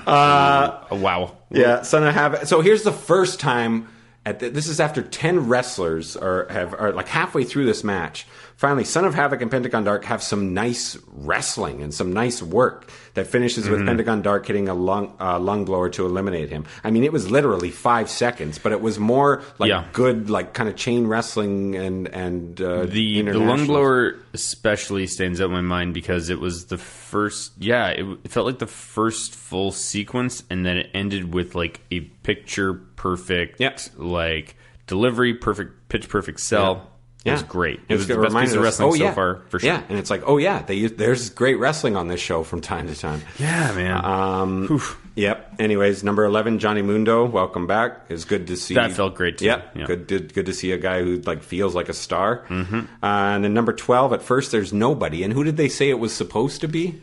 Wow. Yeah, Son of Havoc. So here's the first time. This is after 10 wrestlers are like halfway through this match. Finally, Son of Havoc and Pentagon Dark have some nice wrestling and some nice work that finishes with Pentagon Dark hitting a lung blower to eliminate him. I mean, it was literally 5 seconds, but it was more like good, like kind of chain wrestling and the lung blower especially stands out in my mind because it was the first. Yeah, it felt like the first full sequence, and then it ended with like a picture perfect, like delivery, perfect pitch, perfect sell. It was great. It was the best piece of wrestling so far, for sure. Yeah, and it's like, there's great wrestling on this show from time to time. Yeah, man. Yep. Anyways, number 11, Johnny Mundo, welcome back. It's good to see. That felt great too. Yep. Yeah. Good to see a guy who like feels like a star. And then number 12, at first there's nobody. And who did they say it was supposed to be?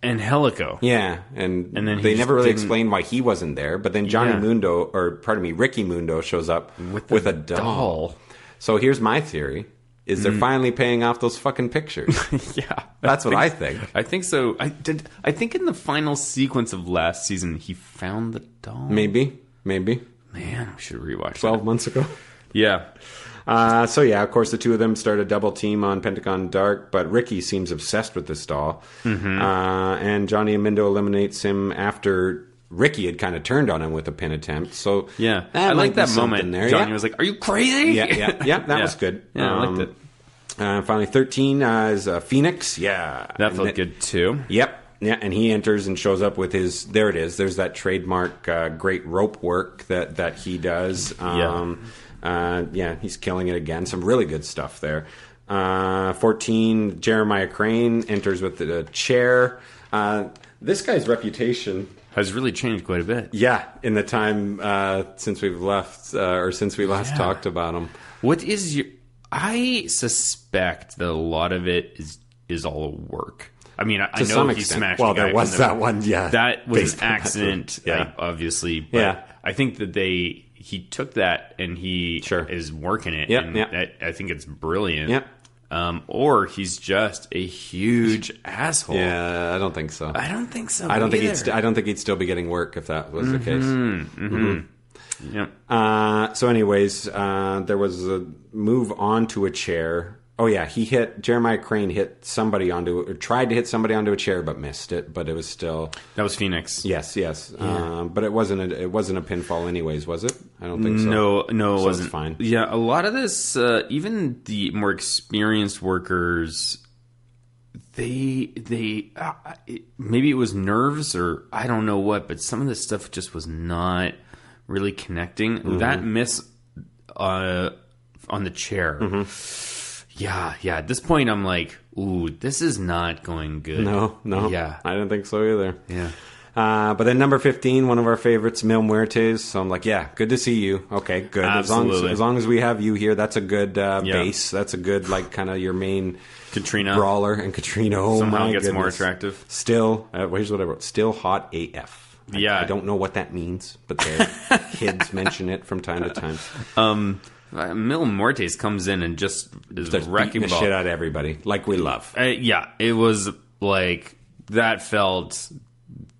Angelico. Yeah, and then they never really explained why he wasn't there. But then Ricky Mundo shows up with a doll. So here's my theory: is they're finally paying off those fucking pictures? Yeah, that's what I think. I think so. I think in the final sequence of last season, he found the doll. Maybe. Man, we should rewatch 12 months ago. Yeah. So yeah, of course, the two of them start a double team on Pentagon Dark, but Ricky seems obsessed with this doll, and Johnny and Mundo eliminates him after Ricky had kind of turned on him with a pin attempt. So yeah, I like that moment there. Johnny was like, "Are you crazy?" Yeah, that was good. Yeah, I liked it. Finally, 13 is Phoenix. Yeah, that felt good too. Yep. Yeah, and he enters and shows up with his. There it is. There's that trademark great rope work that he does. He's killing it again. Some really good stuff there. 14, Jeremiah Crane enters with the chair. This guy's reputation has really changed quite a bit. Yeah, in the time since we've left or since we last talked about him. What is your? I suspect that a lot of it is all work. I mean, I know he smashed. Well, there was that one. Yeah, that was an accident. Obviously. But I think that he took that and he is working it. I think it's brilliant. Yep. Or he's just a huge asshole. Yeah, I don't think so. I don't think so. I don't think he'd still be getting work if that was the case. Yeah. So, anyways, there was a move onto a chair. Oh yeah, Jeremiah Crane tried to hit somebody onto a chair but missed it. But it was still that was Phoenix. Yes. Yeah. But it wasn't a pinfall, anyways, was it? I don't think so. No, it wasn't. It's fine. Yeah, a lot of this, even the more experienced workers, they maybe it was nerves or I don't know what, but some of this stuff just was not really connecting. That miss on the chair. Yeah. At this point, I'm like, ooh, this is not going good. No. Yeah. I didn't think so either. Yeah. But then number 15, one of our favorites, Mil Muertes. So I'm like, yeah, good to see you. Okay, good. Absolutely. As long as we have you here, that's a good base. That's a good, like, kind of your main Katrina brawler. And Katrina, somehow gets goodness. More attractive. Still, here's what I wrote. Still hot AF. Yeah. I don't know what that means, but their kids mention it from time to time. Mil Muertes comes in and just is wrecking the shit out of everybody, like we love. It was like that felt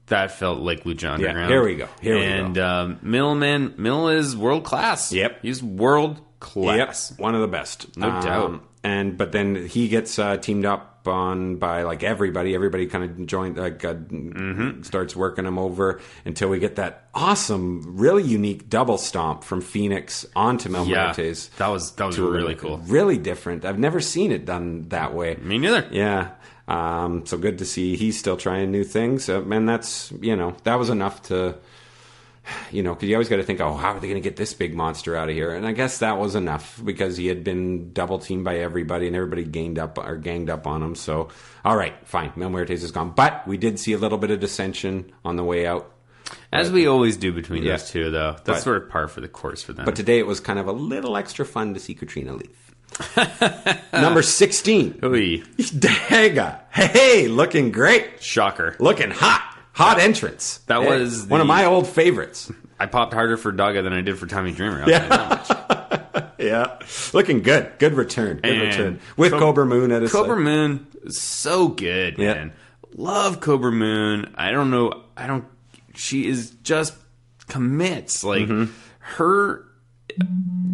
like Lucha Underground. Yeah, here we go. And Mil is world class. Yep, he's world class. Yep, one of the best, no doubt. But then he gets teamed up on by like everybody. Everybody kind of joined, starts working him over until we get that awesome, really unique double stomp from Phoenix onto Mil Muertes. That was really cool, really different. I've never seen it done that way. Me neither. Yeah. So good to see he's still trying new things, and that's that was enough to because you always got to think, oh, how are they going to get this big monster out of here? And I guess that was enough because he had been double teamed by everybody and everybody ganged up on him. So, all right, fine. Mil Muertes is gone. But we did see a little bit of dissension on the way out. As we always do between those two, though. That's sort of par for the course for them. But today it was kind of a little extra fun to see Katrina leave. Number 16. Oy. Daga. Hey, looking great. Shocker. Looking hot. Hot entrance. That was one of my old favorites. I popped harder for Daga than I did for Tommy Dreamer. Yeah. Looking good. Good return. Good return. With Cobra Moon at his side. Cobra Moon, so good, man. Love Cobra Moon. I don't know. She is just commits. Like,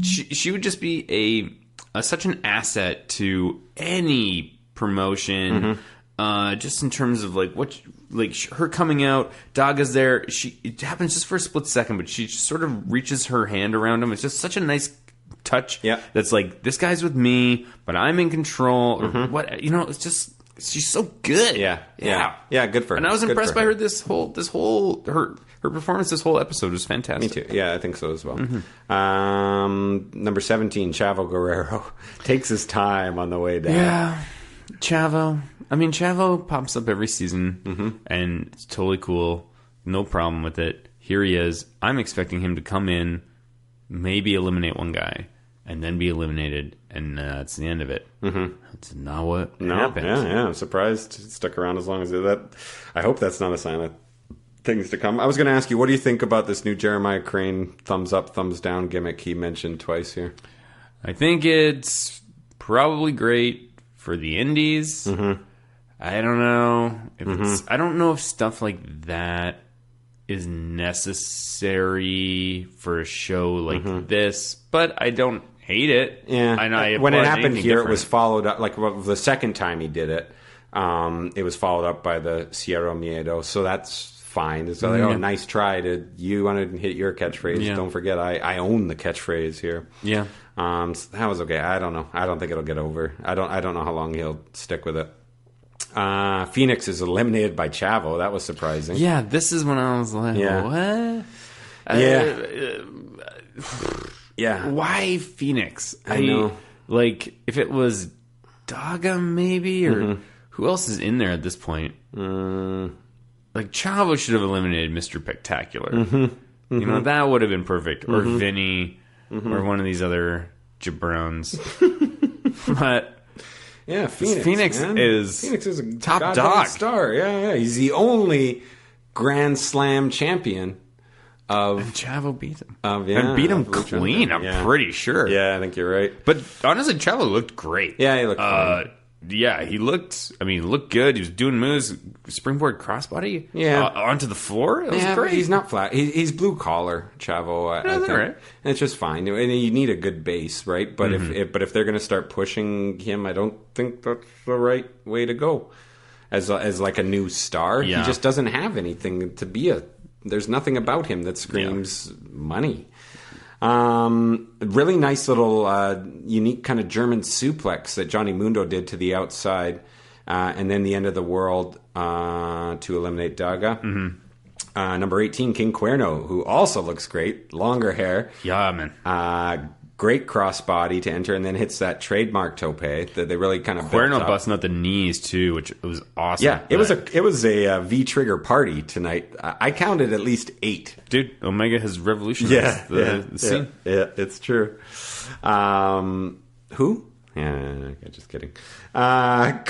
she would just be such an asset to any promotion. Just in terms of her coming out, Daga's there. It happens just for a split second, but she just sort of reaches her hand around him. It's just such a nice touch. Yeah, that's like, this guy's with me, but I'm in control. Or what, it's just, she's so good. Yeah. Good for her. And I was impressed by her. Her performance this whole episode was fantastic. Me too. Yeah, I think so as well. Number 17, Chavo Guerrero takes his time on the way down. Yeah, Chavo. I mean, Chavo pops up every season, and it's totally cool. No problem with it. Here he is. I'm expecting him to come in, maybe eliminate one guy, and then be eliminated, and that's the end of it. That's not what happened. Yeah. I'm surprised he stuck around as long as that. I hope that's not a sign of things to come. I was going to ask you, what do you think about this new Jeremiah Crane thumbs up, thumbs down gimmick he mentioned twice here? I think it's probably great for the indies. I don't know if I don't know if stuff like that is necessary for a show like this, but I don't hate it. Yeah, and when it happened here, it was followed up. Like the second time he did it, it was followed up by the Cierro Miedo, so that's fine. It's like, nice try. You want to hit your catchphrase? Yeah. Don't forget, I own the catchphrase here. Yeah, so that was okay. I don't know. I don't think it'll get over. I don't know how long he'll stick with it. Phoenix is eliminated by Chavo. That was surprising. Yeah, this is when I was like, what? Yeah. Why Phoenix? I know. Like, if it was Daga, maybe, or who else is in there at this point? Like, Chavo should have eliminated Mr. Pectacular. That would have been perfect. Or Vinny, or one of these other jabrones. But yeah, Phoenix is a top dog star. Yeah. He's the only Grand Slam champion of. And Chavo beat him. And beat him clean. I'm pretty sure. Yeah, I think you're right. But honestly, Chavo looked great. Yeah, he looked fine. Yeah, he looked good. He was doing moves, springboard crossbody, onto the floor. It was great. But he's not flat. He's blue collar, Chavo. I think, right. And it's just fine. And you need a good base, right? But if they're going to start pushing him, I don't think that's the right way to go. As like a new star, he just doesn't have anything to be a. There's nothing about him that screams money. Really nice little unique kind of German suplex that Johnny Mundo did to the outside, and then the end of the world to eliminate Daga. Number 18, King Cuerno, who also looks great, longer hair. Yeah, man. Great crossbody to enter, and then hits that trademark tope that they really kind of Cuerno busting out the knees too, which was awesome. Yeah, it was a V trigger party tonight. I counted at least 8. Dude, Omega has revolutionized the scene. Yeah, it's true. Who? Yeah, just kidding. Number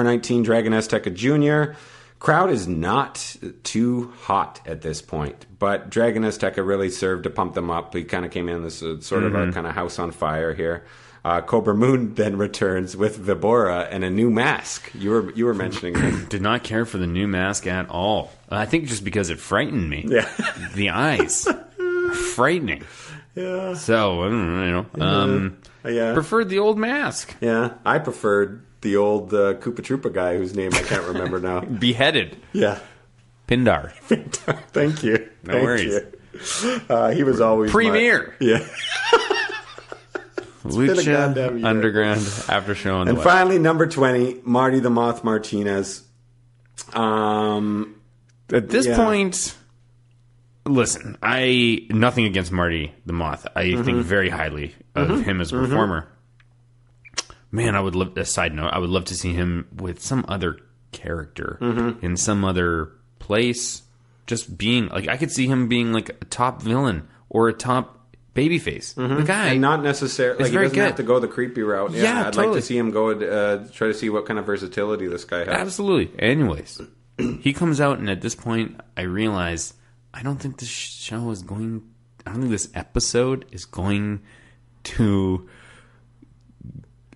19, Dragon Azteca Jr. Crowd is not too hot at this point, but Dragon Azteca really served to pump them up. He kind of came in this sort of a kind of house on fire here. Cobra Moon then returns with Vibora and a new mask. You were mentioning this. Did not care for the new mask at all. I think just because it frightened me. Yeah, the eyes, frightening. Yeah. So I don't know. Preferred the old mask. Yeah, I preferred the old Koopa Troopa guy whose name I can't remember now. Beheaded. Yeah. Pindar. Thank you. No worries. He was always Premier. Yeah. Lucha Underground after show on the And finally, number 20, Marty the Moth Martinez. At this point, listen, nothing against Marty the Moth. I think very highly of him as a performer. Man, I would love, a side note, I would love to see him with some other character in some other place. Just being, like, I could see him being like a top villain or a top babyface. The guy. And not necessarily, like, he doesn't good. have to go the creepy route. Yeah, I'd totally. like to see him go, try to see what kind of versatility this guy has. Absolutely. Anyways, he comes out, and at this point, I realize I don't think this episode is going to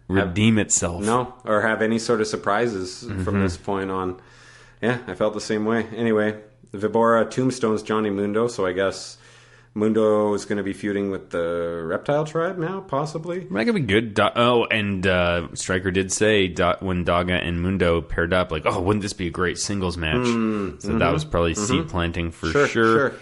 redeem itself. No, or have any sort of surprises from this point on. Yeah, I felt the same way. Anyway, Vibora tombstones Johnny Mundo, so I guess Mundo is going to be feuding with the Reptile Tribe now, possibly. That could be good. Stryker did say when Daga and Mundo paired up, like, oh, wouldn't this be a great singles match? So that was probably seed planting for sure.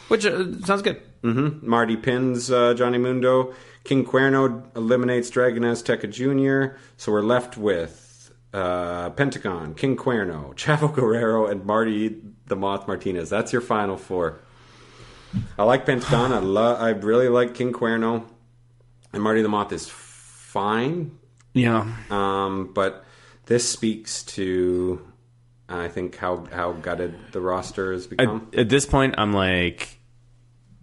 Which sounds good. Marty pins Johnny Mundo. King Cuerno eliminates Dragon Azteca Jr., so we're left with Pentagon, King Cuerno, Chavo Guerrero, and Marty the Moth Martinez. That's your final four. I like Pentagon. I really like King Cuerno, and Marty the Moth is fine. Yeah. But this speaks to, I think, how gutted the roster has become. At this point, I'm like,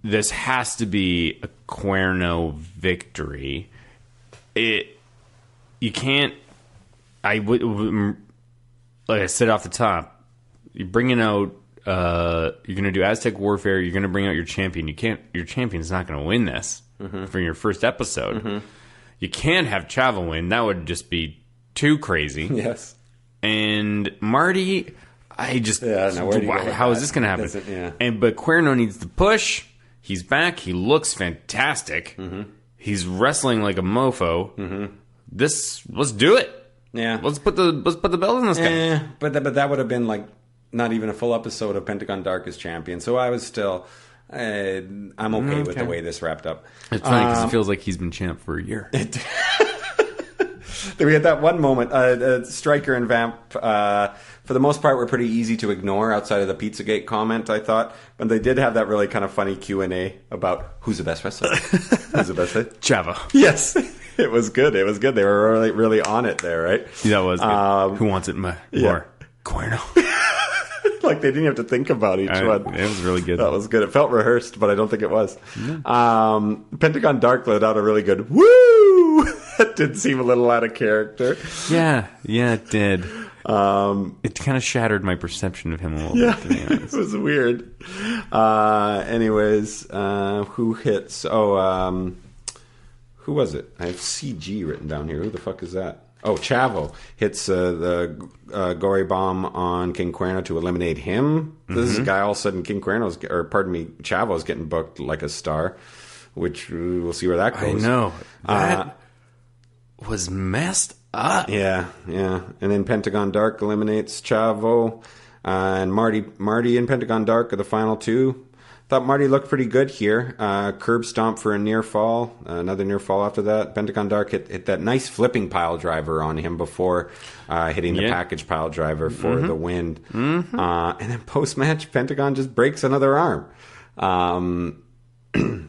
this has to be a Cuerno victory. You can't. I would, like I said off the top, you're bringing out. You're going to do Aztec Warfare. You're going to bring out your champion. Your champion's not going to win this for your first episode. You can't have Chavo win. That would just be too crazy. Yes. And Marty, how is this going to happen? But Cuerno needs to push. He's back. He looks fantastic. He's wrestling like a mofo. Let's do it. Yeah. Let's put the belt on this guy. But that would have been like not even a full episode of Pentagon Dark as champion. So I was still, I'm okay with the way this wrapped up. It's funny because it feels like he's been champ for a year. We had that one moment. Stryker and Vamp, for the most part, were pretty easy to ignore outside of the Pizzagate comment, I thought. But they did have that really kind of funny Q&A about who's the best wrestler. Who's the best wrestler? Chavo. Yes. It was good. They were really, really on it there, right? That was good. Who wants it more? Cuerno. Like, they didn't have to think about each one. It was really good. That was good. It felt rehearsed, but I don't think it was. Pentagon Dark let out a really good woo! That did seem a little out of character. Yeah, it did. It kind of shattered my perception of him a little bit, to be honest. It was weird. Anyways, who hits? Who was it? I have CG written down here. Who the fuck is that? Oh, Chavo hits the gory bomb on King Cuerno to eliminate him. This is a guy, all of a sudden, Chavo's getting booked like a star, which we'll see where that goes. I know. That was messed up. Yeah. And then Pentagon Dark eliminates Chavo, and Marty and Pentagon Dark are the final two. Thought Marty looked pretty good here. Curb stomp for a near fall. Another near fall after that. Pentagon Dark hit that nice flipping pile driver on him before hitting the package pile driver for the win. And then post-match, Pentagon just breaks another arm.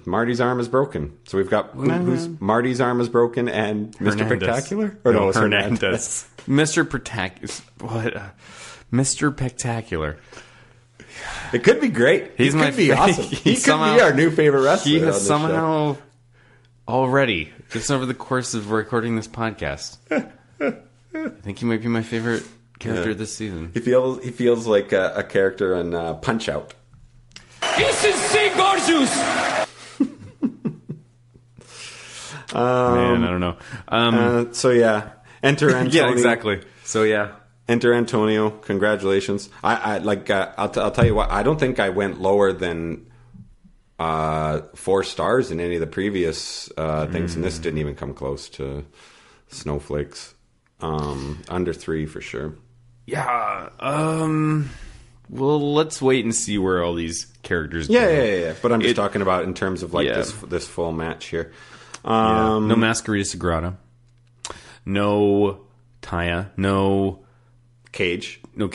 Marty's arm is broken. So we've got Marty's arm is broken and Mr. Pectacular? Or no, it's Hernandez. Mr. Mr. Pectacular. It could be great. He could be awesome. He could be our new favorite wrestler. He has somehow already, just over the course of recording this podcast, I think he might be my favorite character this season. He feels like a character in Punch Out. This is C. Gorgeous! Man, I don't know. So yeah, enter Antonio. Yeah, exactly. So yeah. Enter Antonio. Congratulations. I'll tell you what. I don't think I went lower than 4 stars in any of the previous things, and this didn't even come close to Snowflakes. Under 3 for sure. Yeah. Well, let's wait and see where all these characters go. Yeah. But I'm just talking about in terms of this full match here. No Masquerita Sagrada. No Taya. No Cage. No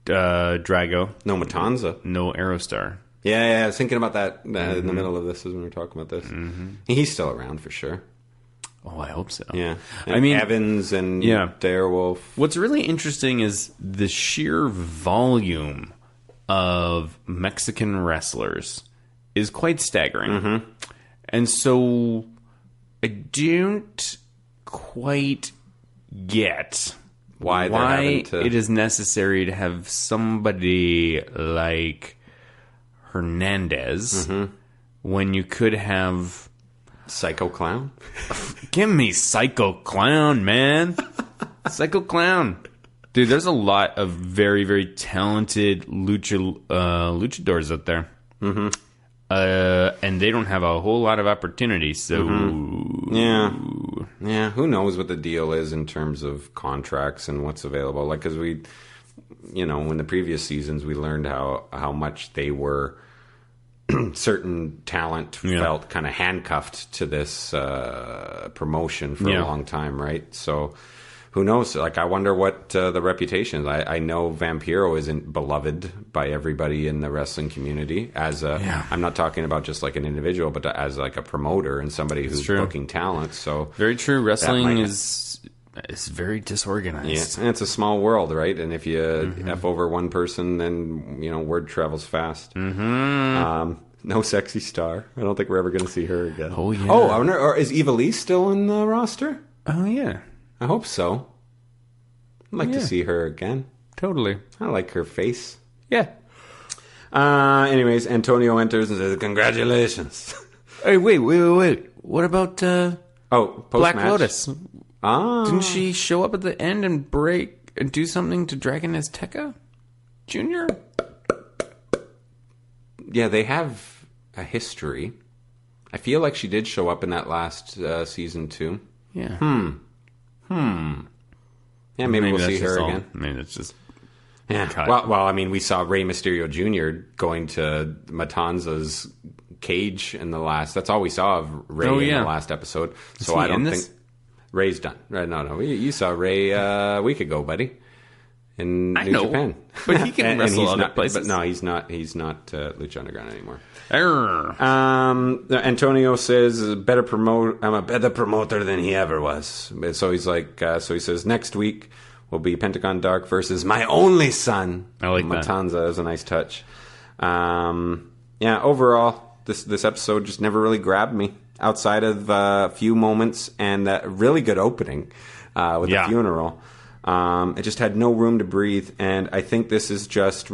Drago. No Matanza. No Aerostar. Yeah, I was thinking about that in the middle of this, as when we were talking about this. He's still around for sure. Oh, I hope so. Yeah. I mean, Evans and Direwolf. What's really interesting is the sheer volume of Mexican wrestlers is quite staggering. And so I don't quite get why it is necessary to have somebody like Hernandez when you could have Psycho Clown. Give me Psycho Clown, man. Psycho Clown. Dude, there's a lot of very, very talented luchadors out there. And they don't have a whole lot of opportunity, so... Yeah, who knows what the deal is in terms of contracts and what's available. Like, because we, in the previous seasons, we learned how much they were... certain talent felt kind of handcuffed to this promotion for a long time, right? So who knows? Like, I wonder what the reputation is. I know Vampiro isn't beloved by everybody in the wrestling community as I'm not talking about just like an individual, but as like a promoter and somebody who's booking talent. So very true. Wrestling is very disorganized. Yeah, and it's a small world, right? And if you F over one person, then, word travels fast. No Sexy Star. I don't think we're ever going to see her again. Oh, yeah. Oh, I wonder, or is Eva Lee still in the roster? Oh, yeah. I hope so. I'd like to see her again. Totally. I like her face. Yeah. Anyways, Antonio enters and says, "Congratulations." Hey, wait. What about Black post-match? Lotus? Didn't she show up at the end and break and do something to Dragon Azteca Jr.? Yeah, they have a history. I feel like she did show up in that last season too. Yeah. Yeah, maybe we'll see her again. Maybe it's just... Yeah. Well, I mean, we saw Rey Mysterio Jr. going to Matanza's cage in the last... That's all we saw of Rey in the last episode. So I don't think... Ray's done. Right? No. You saw Ray a week ago, buddy. In New Japan. But he can wrestle other places. But no, he's not Lucha Underground anymore. Arr. Antonio says, I'm a better promoter than he ever was. So he's like, so he says, next week will be Pentagon Dark versus my only son. I like Matanza. That was a nice touch. Overall, this episode just never really grabbed me. Outside of a few moments and that really good opening with the funeral. It just had no room to breathe. And I think this is just,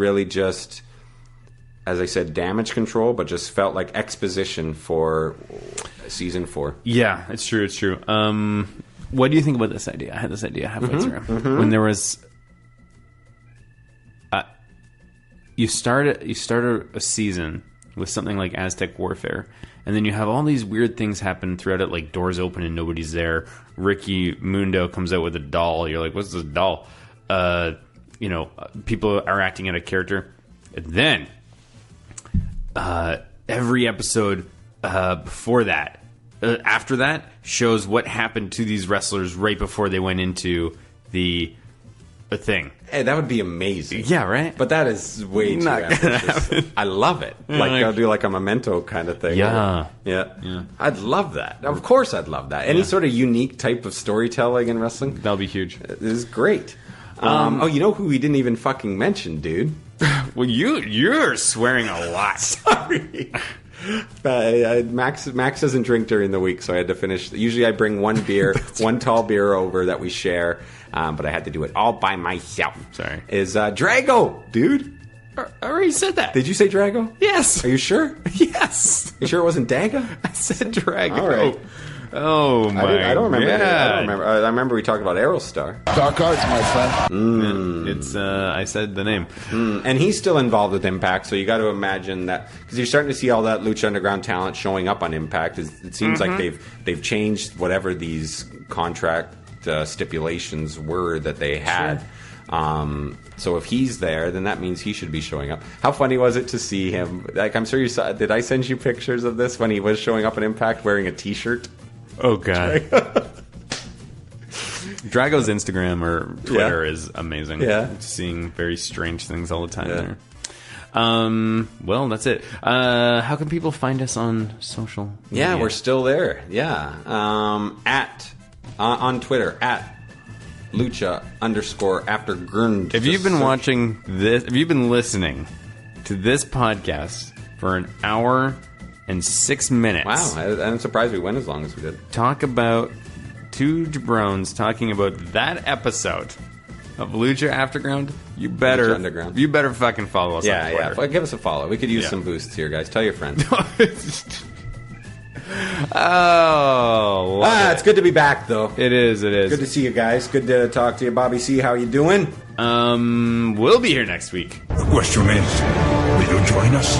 as I said, damage control, but just felt like exposition for season 4. Yeah, it's true. What do you think about this idea? I had this idea halfway through. When there was... You start a season with something like Aztec Warfare, and then you have all these weird things happen throughout it, like doors open and nobody's there. Ricky Mundo comes out with a doll. You're like, what's this doll? People are acting out a character. And then, every episode before that, after that, shows what happened to these wrestlers right before they went into the thing. Hey, that would be amazing. Yeah, right? But that is way too ambitious. I love it. I'll do like a Memento kind of thing. Yeah. I'd love that. Of course I'd love that. Any sort of unique type of storytelling in wrestling. That'll be huge. This is great. You know who we didn't even fucking mention, dude? Well, you're swearing a lot. Sorry. Max doesn't drink during the week, so I had to finish. Usually I bring one beer, one tall beer over that we share, but I had to do it all by myself. Sorry. Is Drago, dude. I already said that. Did you say Drago? Yes. Are you sure? Yes. You sure it wasn't Daga? I said Drago. All right. Oh my! I don't remember. God. I don't remember. I remember we talked about Aerostar. Dark arts, my friend. It's I said the name, and he's still involved with Impact. So you got to imagine that because you're starting to see all that Lucha Underground talent showing up on Impact. It seems like they've changed whatever these contract stipulations were that they had. Sure. So if he's there, then that means he should be showing up. How funny was it to see him? Like, I'm sure you saw. Did I send you pictures of this when he was showing up on Impact wearing a T-shirt? Oh God! Drago's Instagram or Twitter is amazing. Yeah. Seeing very strange things all the time there. Well, that's it. How can people find us on social media? Yeah, we're still there. Yeah. On Twitter, at Lucha_Afterground. If you've been watching this, if you've been listening to this podcast for an hour and 6 minutes. Wow, I'm surprised we went as long as we did. Talk about two jabrones talking about that episode of Lucha Afterground. You better fucking follow us on Twitter. Yeah, give us a follow. We could use some boosts here, guys. Tell your friends. It's good to be back, though. It is. Good to see you guys. Good to talk to you, Bobby C. How you doing? We'll be here next week. The question is, will you join us?